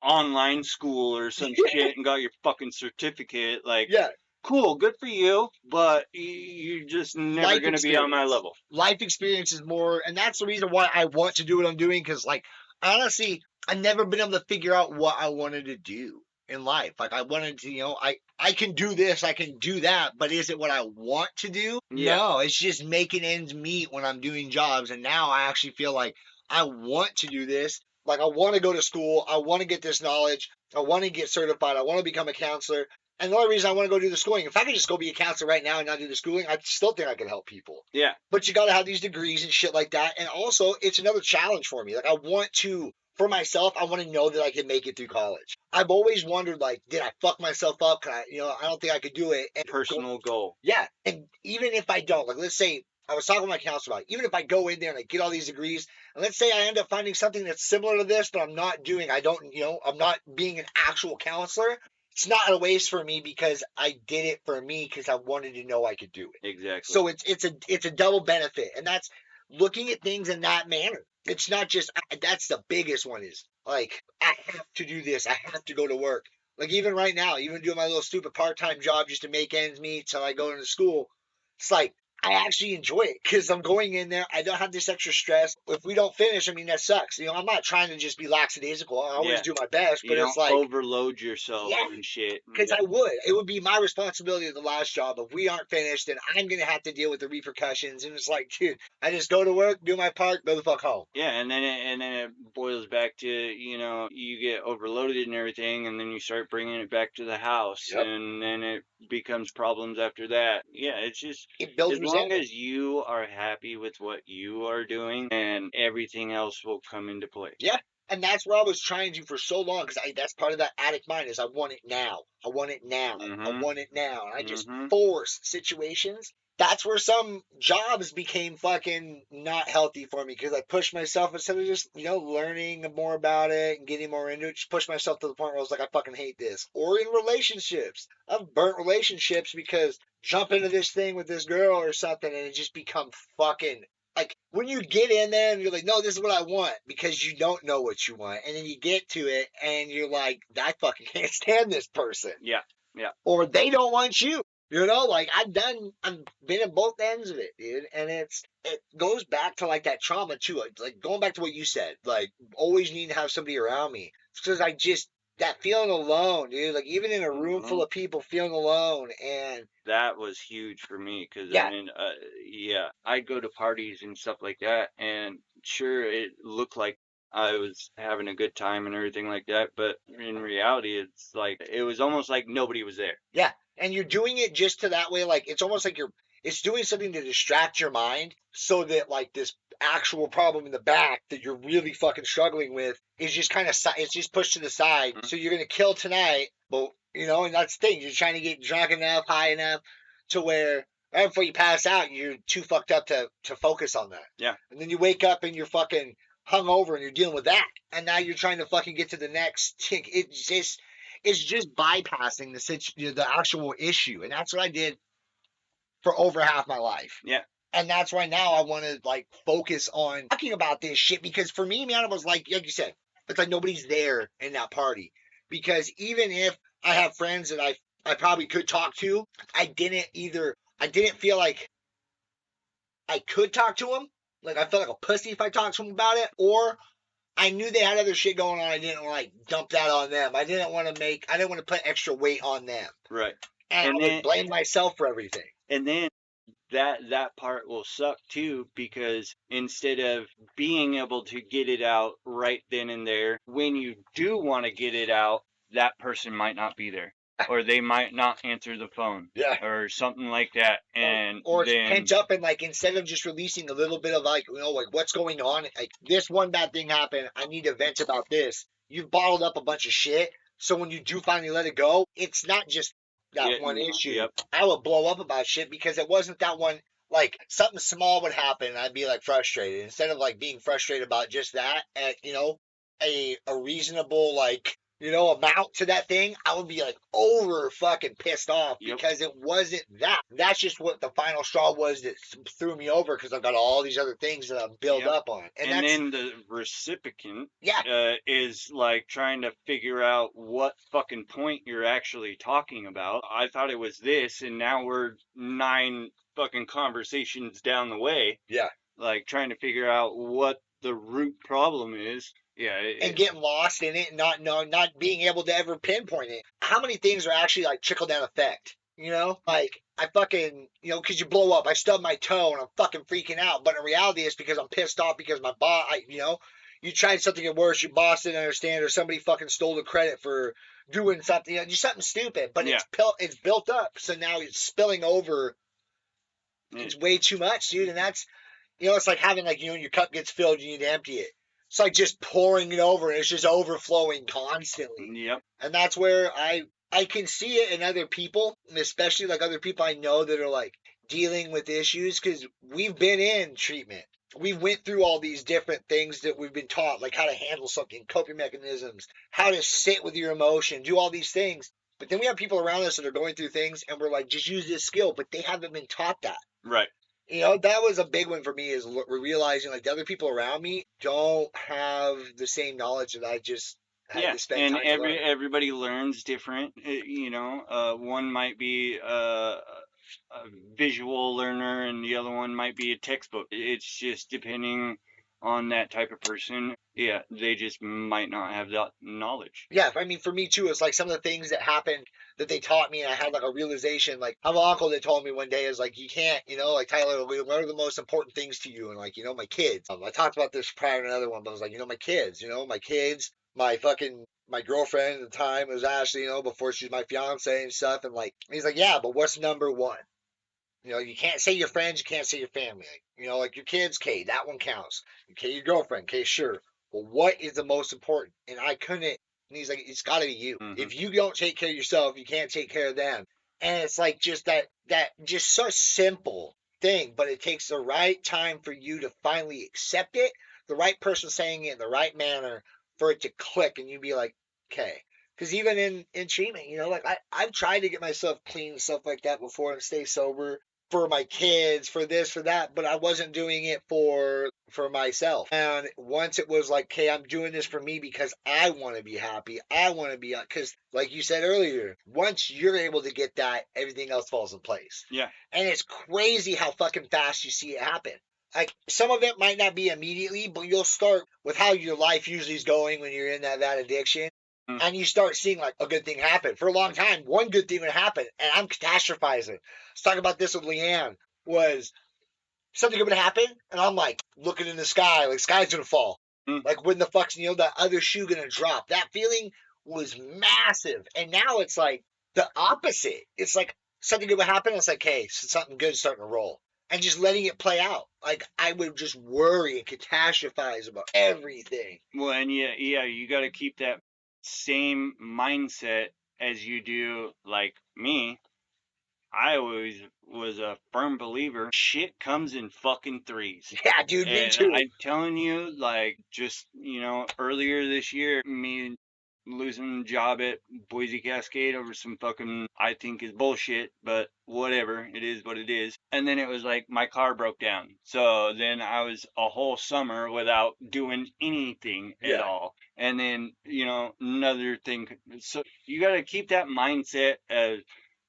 online school or some shit and got your fucking certificate. Like, Yeah. Cool, good for you, but you're just never Life going to be on my experience. level. Life experience is more, and that's the reason why I want to do what I'm doing. Because, like, honestly, I've never been able to figure out what I wanted to do in life. Like, I wanted to, I can do this, I can do that, but is it what I want to do? Yeah. No, it's just making ends meet when I'm doing jobs. And now I actually feel like I want to do this. Like, I want to go to school. I want to get this knowledge. I want to get certified. I want to become a counselor. And the only reason I want to go do the schooling, if I could just go be a counselor right now and not do the schooling, I still think I could help people. Yeah. But you got to have these degrees and shit like that. And also, it's another challenge for me. Like, I want to, for myself, I want to know that I can make it through college. I've always wondered, like, did I fuck myself up? Can I, I don't think I could do it. And Personal goal. Yeah. And even if I don't, like, let's say, I was talking with my counselor about it. Even if I go in there and I get all these degrees, and let's say I end up finding something that's similar to this, but I'm not being an actual counselor, it's not a waste for me because I did it for me because I wanted to know I could do it. Exactly. So it's a double benefit, and that's looking at things in that manner. It's not just that's the biggest one is like I have to do this. I have to go to work. Like even right now, even doing my little stupid part-time job just to make ends meet till I go into school. It's like I actually enjoy it because I'm going in there. I don't have this extra stress. If we don't finish, I mean, that sucks. I'm not trying to just be lackadaisical. I always do my best, but it's like overload yourself and shit. Because I would. It would be my responsibility at the last job. If we aren't finished, then I'm going to have to deal with the repercussions. And it's like, dude, I just go to work, do my part, go the fuck home. Yeah, and then it boils back to, you get overloaded and everything, and then you start bringing it back to the house, and then it becomes problems after that. Yeah, it's just, it builds as long as you are happy with what you are doing, and everything else will come into play. Yeah. And that's where I was trying to for so long, because that's part of that addict mind is I want it now. I want it now. I Mhm. want it now. And I just Mhm. force situations. That's where some jobs became fucking not healthy for me because I pushed myself instead of just, learning more about it and getting more into it. Just push myself to the point where I was like, I fucking hate this. Or in relationships. I've burnt relationships because jump into this thing with this girl or something and it just become fucking like when you get in there and you're like, no, this is what I want because you don't know what you want. And then you get to it and you're like, I fucking can't stand this person. Yeah. Yeah. Or they don't want you. Like I've been at both ends of it, dude. And it goes back to like that trauma too. Like going back to what you said, like always need to have somebody around me. Because that feeling alone, dude. Like even in a room full Mhm. of people feeling alone and That was huge for me because I yeah, mean, yeah, I'd go to parties and stuff like that, and sure, it looked like I was having a good time and everything like that, but in reality, it's like it was almost like nobody was there. yeah, and you're doing it just to that way. Like it's almost like it's doing something to distract your mind, so that like this actual problem in the back that you're really fucking struggling with is just kind of it's just pushed to the side. Mhm. So you're gonna kill tonight, but and that's the thing. You're trying to get drunk enough, high enough, to where right before you pass out, you're too fucked up to focus on that. Yeah. And then you wake up and you're fucking hungover and you're dealing with that, and now you're trying to fucking get to the next. It's just bypassing the actual issue, and that's what I did for over half my life. Yeah. And that's why now I want to like focus on talking about this shit because for me, man, it was like you said, it's like nobody's there in that party because even if I have friends that I probably could talk to, I didn't feel like I could talk to them. Like I felt like a pussy if I talked to them about it, or I knew they had other shit going on. I didn't like dump that on them. I didn't want to put extra weight on them. Right. And And I would then blame myself for everything. and then that part will suck too because instead of being able to get it out right then and there, when you do want to get it out, that person might not be there or they might not answer the phone Yeah. or something like that. And Or it's then pent up and like instead of just releasing a little bit of like like what's going on, like this one bad thing happened, I need to vent about this. You've bottled up a bunch of shit. So when you do finally let it go, it's not just that yeah, one issue. yep, I would blow up about shit because it wasn't that one like something small would happen and I'd be like frustrated. Instead of like being frustrated about just that at a reasonable like amount to that thing, I would be like over fucking pissed off yep, because it wasn't that. That's just what the final straw was that threw me over because I've got all these other things that I'm built yep. up on. And And that's, then the recipient yeah, is like trying to figure out what fucking point you're actually talking about. I thought it was this, and now we're 9 fucking conversations down the way, yeah. like trying to figure out what the root problem is. Yeah, And getting lost in it and not being able to ever pinpoint it. How many things are actually like trickle down effect? Like I fucking, because you blow up. I stub my toe and I'm fucking freaking out. But in reality, it's because I'm pissed off because my boss, you tried something at work, your boss didn't understand, or somebody fucking stole the credit for doing something, just something stupid. But yeah, it's built up, so now it's spilling over. yeah, It's way too much, dude. And that's, it's like having like your cup gets filled, you need to empty it. It's like just pouring it over, and it's just overflowing constantly. yep, And that's where I can see it in other people, and especially like other people I know that are like dealing with issues because we've been in treatment. We went through all these different things that we've been taught, like how to handle something, coping mechanisms, how to sit with your emotion, do all these things. But then we have people around us that are going through things, and we're like, just use this skill, but they haven't been taught that. right. That was a big one for me is realizing like the other people around me don't have the same knowledge that I just had Yeah, to spend and time to learn. everybody learns different. One might be a visual learner, and the other one might be a textbook. It's just depending on that type of person. Yeah, they just might not have that knowledge. Yeah, I mean, for me too, it's like some of the things that happened that they taught me, and I had like a realization. Like, I have an uncle that told me one day is like, you can't, like Tyler, what are the most important things to you? And like, my kids. I talked about this prior to another one, but I was like, my kids, my girlfriend at the time was Ashley, before she was my fiance and stuff. And like, he's like, yeah, but what's number one? You can't say your friends, you can't say your family. Like your kids, okay, that one counts. Okay, your girlfriend, okay, sure. well, what is the most important? And I couldn't. And he's like, it's got to be you. Mhm. If you don't take care of yourself, you can't take care of them. And it's like just that just so simple thing, but it takes the right time for you to finally accept it, the right person saying it in the right manner for it to click, and you be like, okay. Because even in treatment, you know, like I've tried to get myself clean and stuff like that before and stay sober for my kids, for this, for that, but I wasn't doing it for myself. And once it was like, okay, I'm doing this for me because I want to be happy. I want to be, because like you said earlier, once you're able to get that, everything else falls in place. Yeah. And it's crazy how fucking fast you see it happen. Like some of it might not be immediately, but you'll start with how your life usually is going when you're in that addiction. Mm. And you start seeing like a good thing happen. For a long time, one good thing would happen, and I'm catastrophizing. Let's talk about this with Leanne. Was something good would happen, and I'm like looking in the sky, like sky's gonna fall. Mm. Like when the fuck's that other shoe gonna drop? That feeling was massive, and now it's like the opposite. It's like something good would happen. It's like, hey, something good is starting to roll, and just letting it play out. Like I would just worry and catastrophize about everything. Well, and yeah, you got to keep that same mindset as you do, like me. I always was a firm believer shit comes in fucking threes. Yeah, dude, me And too. I'm telling you, like, just, earlier this year, me losing a job at Boise Cascade over some fucking, I think is bullshit, but whatever, it is what it is. And then it was like my car broke down. So then I was a whole summer without doing anything at Yeah. all. And then, another thing. So you got to keep that mindset as,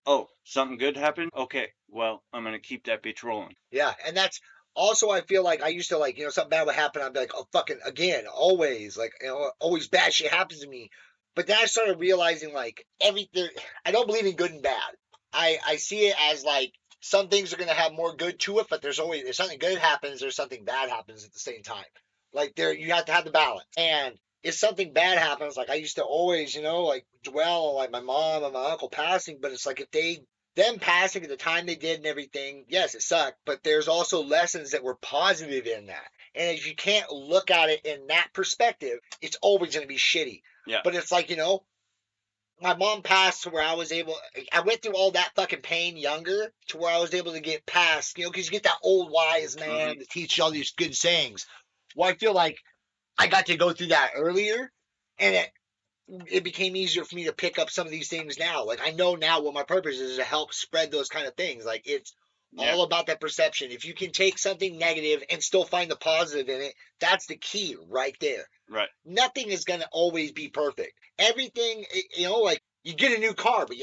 oh, something good happened? Okay, well, I'm going to keep that bitch rolling. Yeah, and that's also I feel like I used to like, something bad would happen, I'd be like, oh fucking again, always like always bad shit happens to me. But then I started realizing like everything I don't believe in good and bad. I see it as like some things are gonna have more good to it, but there's always if something good happens, there's something bad happens at the same time. Like there you have to have the balance. And if something bad happens, like I used to always, like dwell on like my mom and my uncle passing, but it's like if them passing at the time they did and everything, yes, it sucked, but there's also lessons that were positive in that. And if you can't look at it in that perspective, it's always going to be shitty. Yeah. But it's like, my mom passed to where I went through all that fucking pain younger to where I was able to get past, because you get that old wise man to teach you all these good sayings. Well, I feel like I got to go through that earlier, and it became easier for me to pick up some of these things now. Like I know now what my purpose is to help spread those kind of things. Like it's all about that perception. If you can take something negative and still find the positive in it, that's the key right there. Right. Nothing is going to always be perfect. Everything, like you get a new car, but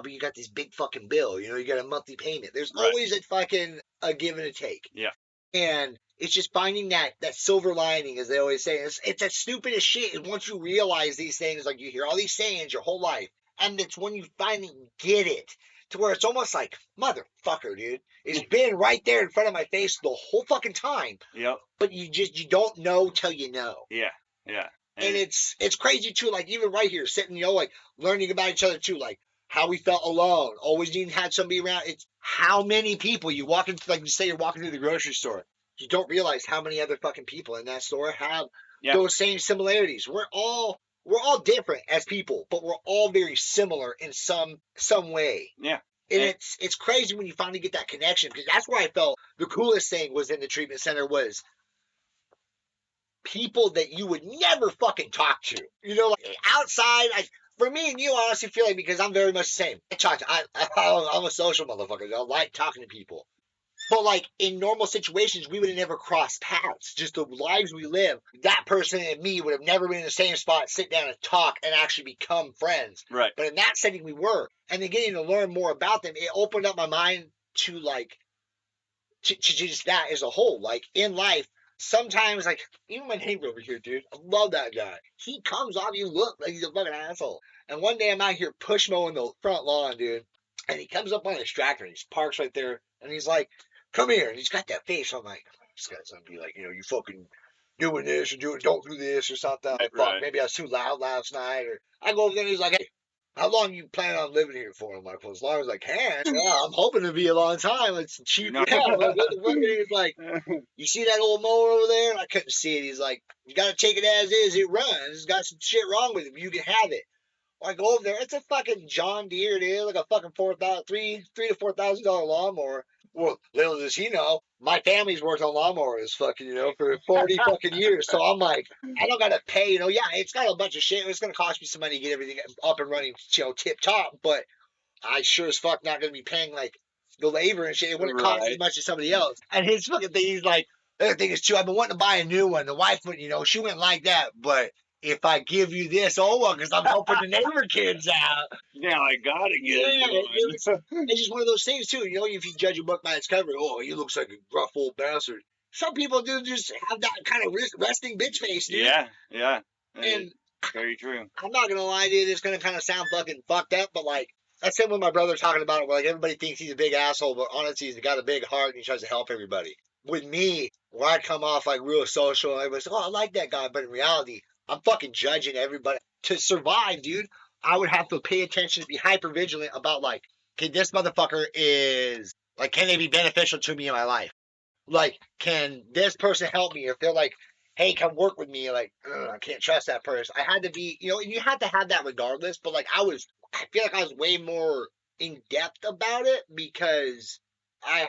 but you got this big fucking bill. You got a monthly payment. There's always a give and a take. Yeah. And it's just finding that silver lining, as they always say. It's as stupid as shit. And once you realize these things, like you hear all these sayings your whole life, and it's when you finally get it to where it's almost like, motherfucker, dude. It's been right there in front of my face the whole fucking time. Yep. But you don't know till you know. Yeah. Yeah. And it's crazy too, like even right here, sitting, like learning about each other too, like how we felt alone, always needing to have somebody around. It's how many people you walk into, like you say, you're walking through the grocery store. You don't realize how many other fucking people in that store have those same similarities. We're all different as people, but we're all very similar in some way. Yeah. And it's crazy when you finally get that connection, because that's where I felt the coolest thing was in the treatment center was people that you would never fucking talk to. Like outside, for me and you, I honestly feel like, because I'm very much the same. I'm a social motherfucker. I like talking to people. But like in normal situations, we would have never crossed paths. Just the lives we live, that person and me would have never been in the same spot, sit down and talk and actually become friends. Right. But in that setting, we were. And then getting to learn more about them, it opened up my mind to like, to just that as a whole. Like in life, sometimes, like, even my neighbor over here, dude, I love that guy. He comes off, you look like he's a fucking asshole. And one day I'm out here push mowing the front lawn, dude. And he comes up on his tractor and he parks right there. And he's like, come here. And he's got that face. I'm like, this guy's going to be like, you fucking doing this or don't do this or something. Like, fuck, maybe I was too loud last night. Or I go over there and he's like, hey, how long you plan on living here for? I'm like, well, as long as I can. Yeah, I'm hoping to be a long time. It's cheap. No. Yeah, I'm like, what the fuck? And he's like, you see that old mower over there? And I couldn't see it. He's like, you got to take it as is. It runs. It's got some shit wrong with it. You can have it. I go over there. It's a fucking John Deere, dude. Like a fucking $3,000 to $4,000 lawnmower. Well, little does he know, my family's worked on lawnmowers, fucking, for 40 fucking years. So I'm like, I don't gotta pay, yeah, it's got a bunch of shit. It's gonna cost me some money to get everything up and running, tip top. But I sure as fuck not gonna be paying like the labor and shit. It wouldn't cost as much as somebody else. And his fucking thing, he's like, the other thing is too, I've been wanting to buy a new one. The wife wouldn't, she wouldn't like that, but if I give you this old one, because I'm helping the neighbor kids out. Now I gotta get it. It's just one of those things too. If you judge a book by its cover, oh, he looks like a gruff old bastard. Some people do just have that kind of resting bitch face, dude. Yeah. And very true. I'm not gonna lie, dude. It's gonna kind of sound fucking fucked up, but like I said when my brother talking about it, where like everybody thinks he's a big asshole, but honestly, he's got a big heart and he tries to help everybody. With me, where I come off like real social, and everybody's like, oh, I like that guy, but in reality, I'm fucking judging everybody. To survive, dude, I would have to pay attention to be hyper vigilant about like, okay, this motherfucker is like, can they be beneficial to me in my life? Like, can this person help me? If they're like, hey, come work with me, like, I can't trust that person. I had to be, and you had to have that regardless. But like, I feel like I was way more in depth about it because I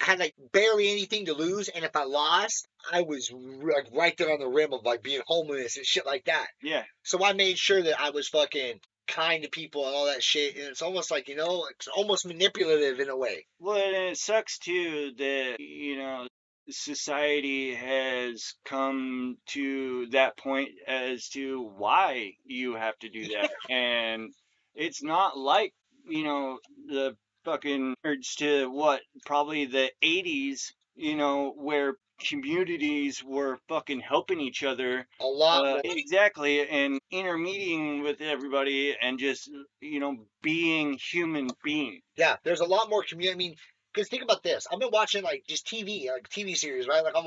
had like barely anything to lose, and if I lost, I was like right there on the rim of like being homeless and shit like that. Yeah. So I made sure that I was fucking kind to people and all that shit, and it's almost like it's almost manipulative in a way. Well, and it sucks too that society has come to that point as to why you have to do that, and it's not like the fucking urge to probably the 80s, where communities were fucking helping each other a lot more. Exactly, and intermeeting with everybody and just being human beings. Yeah, there's a lot more community. I mean, because think about this. I've been watching like just TV series, right? Like I'm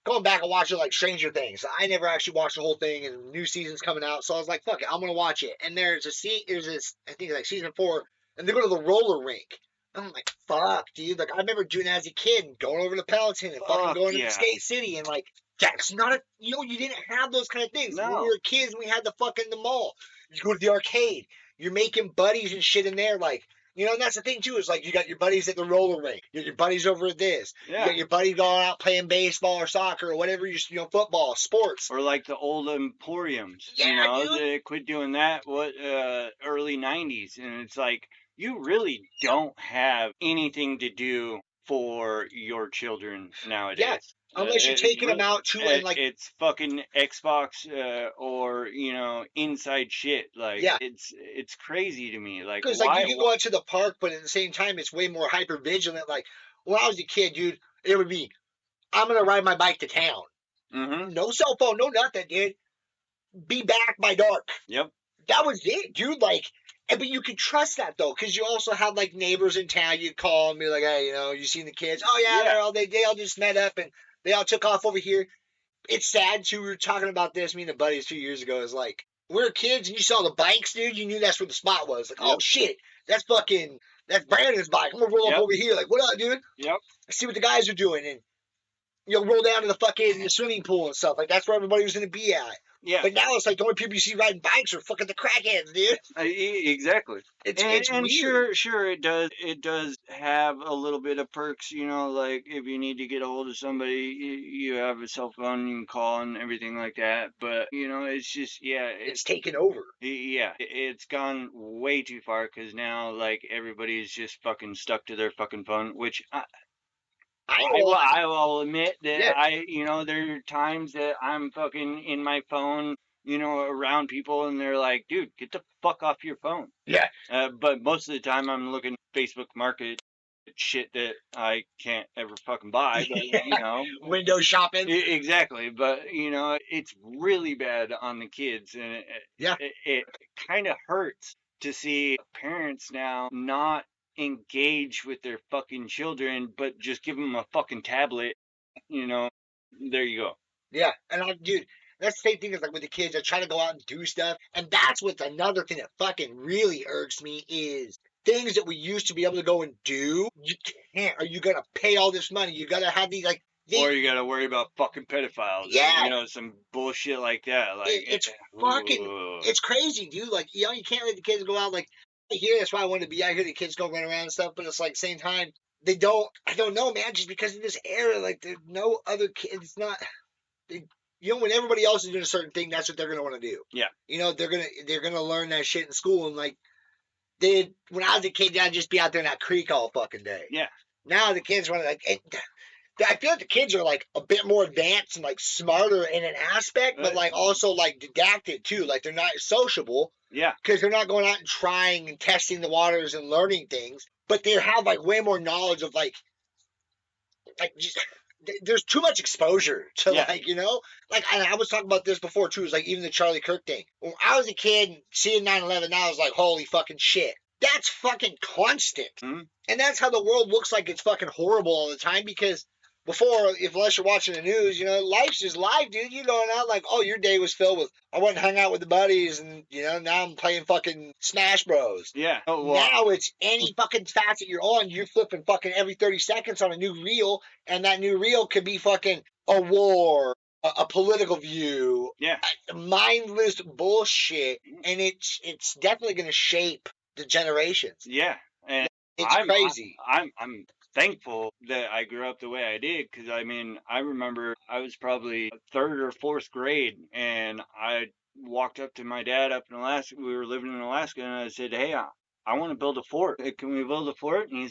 going back and watching like Stranger Things. I never actually watched the whole thing, and new season's coming out, so I was like, fuck it, I'm gonna watch it. And there's this, I think like season 4, and they go to the roller rink. I'm like, fuck, dude. Like I remember doing that as a kid, going over to Peloton and fucking going to the Skate City, and like that's not you didn't have those kind of things. No. When we were kids, we had the mall. You go to the arcade. You're making buddies and shit in there, like. And that's the thing, too, is like you got your buddies at the roller rink. You got your buddies over at this. Yeah. You got your buddies going out playing baseball or soccer or whatever, football, sports. Or like the old emporiums. Yeah, dude. They quit doing that, early 90s. And it's like, you really don't have anything to do for your children nowadays. Yeah. Unless you're taking them out too, and like it's fucking Xbox or inside shit. Like it's crazy to me. Like because like you can go out to the park, but at the same time it's way more hyper vigilant. Like when I was a kid, dude, it would be I'm gonna ride my bike to town. Mm-hmm. No cell phone, no nothing, dude. Be back by dark. Yep. That was it, dude. Like. But you could trust that though, because you also had like neighbors in town. You'd call and be like, "Hey, you seen the kids? Oh yeah, they all just met up and they all took off over here." It's sad too. We were talking about this. Me and the buddies 2 years ago. Is like we were kids and you saw the bikes, dude. You knew that's where the spot was. Like, oh shit, that's Brandon's bike. I'm gonna roll up over here. Like, what up, dude? Yep. See what the guys are doing and roll down to the swimming pool and stuff. Like that's where everybody was gonna be at. Yeah. But now it's like the only people you see riding bikes are fucking the crackheads, dude. Exactly. It's weird. Sure it does have a little bit of perks, like if you need to get a hold of somebody, you have a cell phone, you can call and everything like that. But, it's just, it's taken over. Yeah. It's gone way too far because now, like, everybody's just fucking stuck to their fucking phone, which I will admit that there are times that I'm fucking in my phone, around people and they're like, dude, get the fuck off your phone. Yeah. But most of the time I'm looking at Facebook Market shit that I can't ever fucking buy, but window shopping. Exactly. But, it's really bad on the kids and it kind of hurts to see parents now not engage with their fucking children, but just give them a fucking tablet, there you go. Yeah, and That's the same thing as like with the kids that try to go out and do stuff. And that's what's another thing that fucking really irks me is things that we used to be able to go and do. You can't, or you gotta pay all this money. You gotta have these like. Or you gotta worry about fucking pedophiles. Yeah. Or, some bullshit like that. Like It's fucking, it's crazy, dude. Like, you can't let the kids go out. Like, here, that's why I wanted to be out here. The kids go run around and stuff, but it's like, same time, they don't, I don't know, man, just because of this era, like, there's no other kids, it's not, when everybody else is doing a certain thing, that's what they're going to want to do. Yeah. They're going to learn that shit in school, and like, when I was a kid, I'd just be out there in that creek all fucking day. Yeah. Now the kids want to, like, I feel like the kids are like a bit more advanced and like smarter in an aspect, but like also like didactic too. Like they're not sociable. Yeah. Because they're not going out and trying and testing the waters and learning things, but they have like way more knowledge of like just there's too much exposure to like, like I was talking about this before too. It's like even the Charlie Kirk thing. When I was a kid seeing 9/11, now I was like, holy fucking shit. That's fucking constant. Mm-hmm. And that's how the world looks like it's fucking horrible all the time because before, unless you're watching the news, life's just life, dude. You going out like, oh, your day was filled with, I went and hung out with the buddies, and, now I'm playing fucking Smash Bros. Yeah. Oh, well, now it's any fucking facet you're on, you're flipping fucking every 30 seconds on a new reel, and that new reel could be fucking a war, a political view, mindless bullshit, and it's definitely going to shape the generations. Yeah, and it's crazy. I'm thankful that I grew up the way I did because I remember I was probably third or fourth grade and I walked up to my dad up in Alaska. We were living in Alaska and I said, hey, I want to build a fort. Can we build a fort? And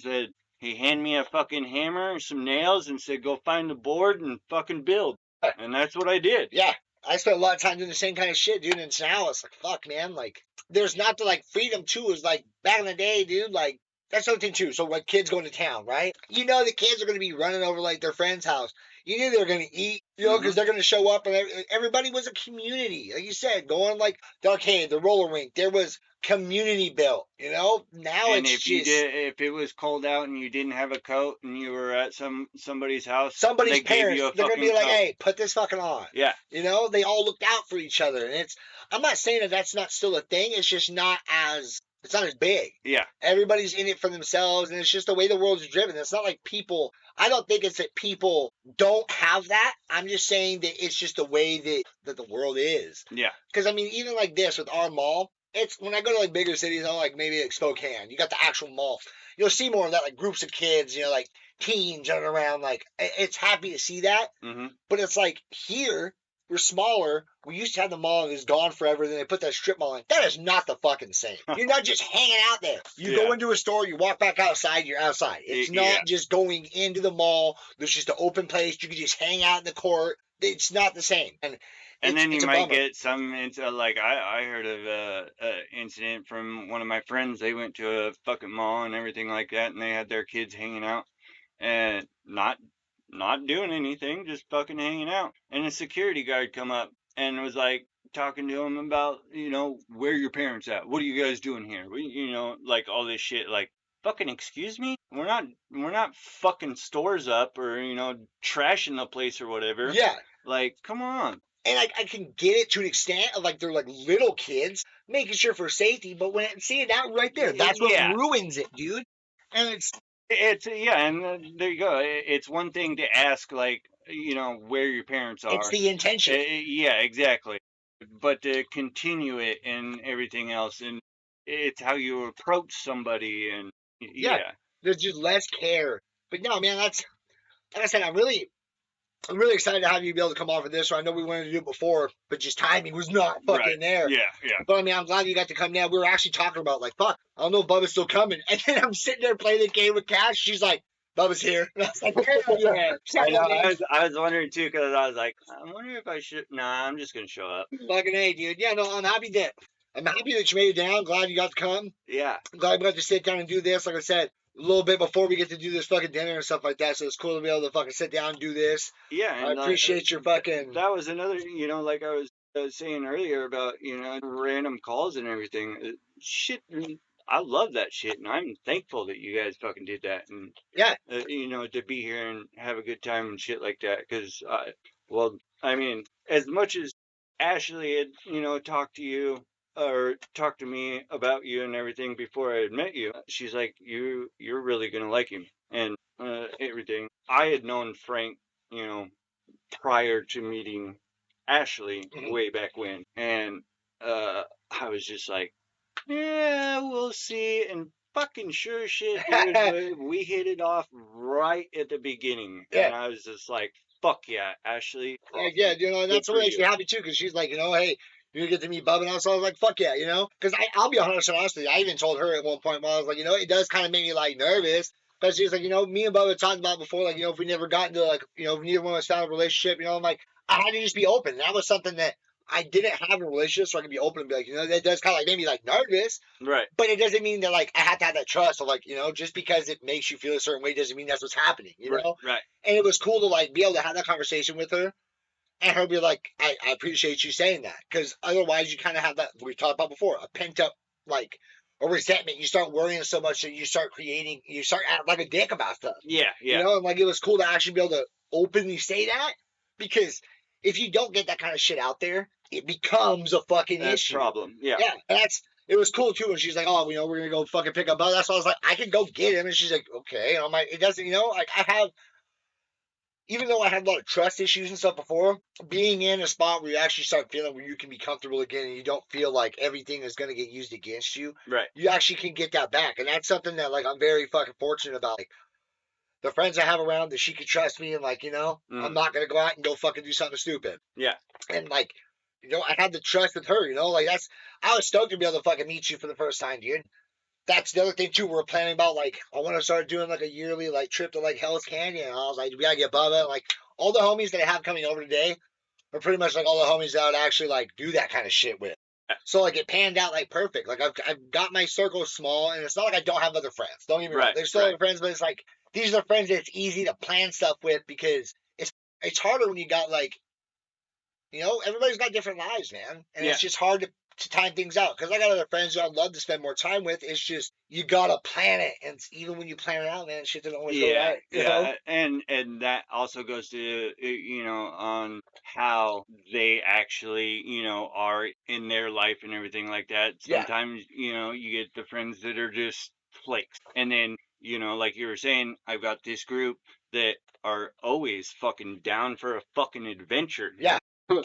he handed me a fucking hammer and some nails and said, go find the board and fucking build. And that's what I did. Yeah. I spent a lot of time doing the same kind of shit, dude. And now it's like, fuck, man. Like, there's not the, like, freedom, too. Is like, back in the day, dude, like, that's the other thing, too. So, like, kids going to town, right? The kids are going to be running over, like, their friend's house. You knew they were going to eat, because they're going to show up. And everybody was a community. Like you said, going, like, the arcade, the roller rink. There was community built, Now and it's if it was cold out and you didn't have a coat and you were at somebody's house, somebody's parents, they're going to be like, coat. hey, put this fucking on. Yeah. They all looked out for each other. And I'm not saying that that's not still a thing. It's just it's not as big. Yeah. Everybody's in it for themselves, and it's just the way the world is driven. It's not like I don't think it's that people don't have that. I'm just saying that it's just the way that the world is. Yeah. Because, even like this with our mall, it's when I go to like bigger cities, like maybe like Spokane, you got the actual mall. You'll see more of that, like groups of kids, like teens running around. Like, it's happy to see that. Mm-hmm. But it's like here, we're smaller. We used to have the mall and it's gone forever. Then they put that strip mall in. That is not the fucking same. You're not just hanging out there. You go into a store, you walk back outside, you're outside. It's not just going into the mall. There's just an open place. You can just hang out in the court. It's not the same. And then you might get some like I heard of a incident from one of my friends. They went to a fucking mall and everything like that, and they had their kids hanging out and not doing anything, just fucking hanging out. And a security guard come up and was like talking to him about, where your parents at? What are you guys doing here? Like all this shit. Like, fucking excuse me? We're not fucking stores up or, trashing the place or whatever. Yeah. Like, come on. And I can get it to an extent of like they're like little kids making sure for safety, but when see it out right there, that's what ruins it, dude. And it's and there you go. It's one thing to ask, like, where your parents are. It's the intention. Yeah, exactly. But to continue it and everything else, and it's how you approach somebody, and there's just less care. But no, man, that's like I said. I'm really excited to have you be able to come on for this. So I know we wanted to do it before, but just timing was not fucking there. Yeah. But I'm glad you got to come now. We were actually talking about like, fuck, I don't know if Bubba's still coming. And then I'm sitting there playing the game with Cash. She's like, Bubba's here. And I was like, I was wondering too, because I was like, I'm wondering if I should. Nah, I'm just gonna show up. Fucking A, dude. Yeah, no, I'm happy that you made it down. Glad you got to come. Yeah. I'm glad we got to sit down and do this. Like I said, a little bit before we get to do this fucking dinner and stuff like that, so it's cool to be able to fucking sit down and do this. Yeah, and I appreciate your fucking. That was another, like I was saying earlier about random calls and everything. Shit, I love that shit, and I'm thankful that you guys fucking did that, and to be here and have a good time and shit like that. Because, as much as Ashley had, talked to you or talked to me about you and everything before I had met you. She's like, you're really gonna like him and everything. I had known Frank, you know, prior to meeting Ashley way back when, and I was just like, yeah, we'll see. And fucking sure as shit, dude, we hit it off right at the beginning, and I was just like, fuck yeah, Ashley. Yeah, you know, and Good that's what for makes me you. happy too, because she's like, you know, hey, you get to meet Bub, and I was like, fuck yeah, you know, because I'll be 100% honest with you. I even told her at one point while I was like, you know, it does kind of make me like nervous. But she was like, you know, me and Bub had talked about before, like, you know, if we never got into like, you know, if neither one of us found a relationship, you know, I'm like, I had to just be open. And that was something that I didn't have in a relationship, so I could be open and be like, you know, that does kind of like make me like nervous. Right. But it doesn't mean that like I have to have that trust of like, you know, just because it makes you feel a certain way doesn't mean that's what's happening, you know? Right. And it was cool to like be able to have that conversation with her and her be like, I appreciate you saying that. Because otherwise you kind of have that we talked about before, a pent up like a resentment. You start worrying so much that you start acting like a dick about stuff. Yeah. You know, and like it was cool to actually be able to openly say that, because if you don't get that kind of shit out there, it becomes a fucking issue. Problem. Yeah. Yeah. And it was cool too when she's like, oh, you know, we're gonna go fucking pick up Buzz. That's why I was like, I can go get him, and she's like, okay. And I'm like, it doesn't, you know, like even though I had a lot of trust issues and stuff before, being in a spot where you actually start feeling where you can be comfortable again and you don't feel like everything is going to get used against you, Right. you actually can get that back. And that's something that, like, I'm very fucking fortunate about. Like, the friends I have around, that she could trust me and, like, you know, I'm not going to go out and go fucking do something stupid. Yeah. And, like, you know, I had the trust with her, you know, like, I was stoked to be able to fucking meet you for the first time, dude. That's the other thing too. We're planning about like I want to start doing like a yearly like trip to like Hell's Canyon. And I was like, we gotta get Bubba. Like all the homies that I have coming over today are pretty much like all the homies that I would actually like do that kind of shit with. So like it panned out like perfect. Like I've got my circle small, and it's not like I don't have other friends. Don't get me wrong. There's still other friends, but it's like these are friends that it's easy to plan stuff with, because it's harder when you got like, you know, everybody's got different lives, man, and it's just hard to time things out. Because I got other friends who I'd love to spend more time with. It's just you gotta plan it, and even when you plan it out, man, shit doesn't always go right. You know? And that also goes to on how they actually are in their life and everything like that. Sometimes you get the friends that are just flakes, and then like you were saying, I've got this group that are always fucking down for a fucking adventure. Yeah.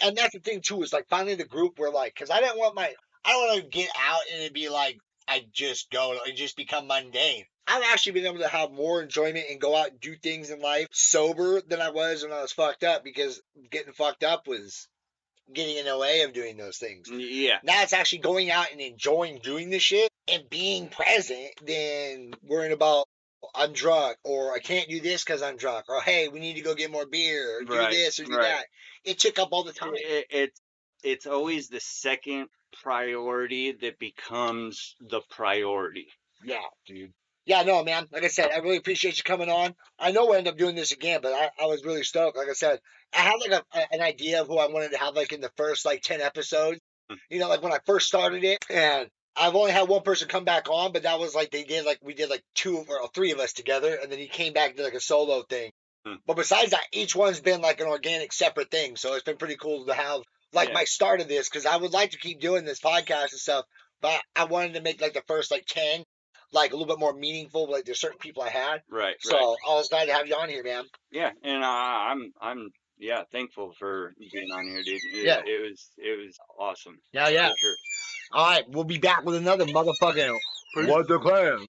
And that's the thing too, is like finally the group where like, because I don't want to get out and it'd be like I just go and just become mundane. I've actually been able to have more enjoyment and go out and do things in life sober than I was when I was fucked up, because getting fucked up was getting in the way of doing those things. Yeah. Now it's actually going out and enjoying doing the shit and being present than worrying about I'm drunk, or I can't do this because I'm drunk, or hey, we need to go get more beer, or do this or do that. It took up all the time. It's always the second priority that becomes the priority. Yeah, dude. Yeah, no, man. Like I said, I really appreciate you coming on. I know we'll end up doing this again, but I was really stoked. Like I said, I had like an idea of who I wanted to have like in the first like 10 episodes. You know, like when I first started it, and I've only had one person come back on, but that was like we did like 2 or 3 of us together, and then he came back to like a solo thing. But besides that, each one's been like an organic, separate thing. So it's been pretty cool to have like my start of this, because I would like to keep doing this podcast and stuff, but I wanted to make like the first like 10 like a little bit more meaningful. Like there's certain people I had. Right. So I was glad to have you on here, man. Yeah, and I'm thankful for being on here, dude. It was awesome. Yeah. For sure. All right, we'll be back with another motherfucking What the Clan.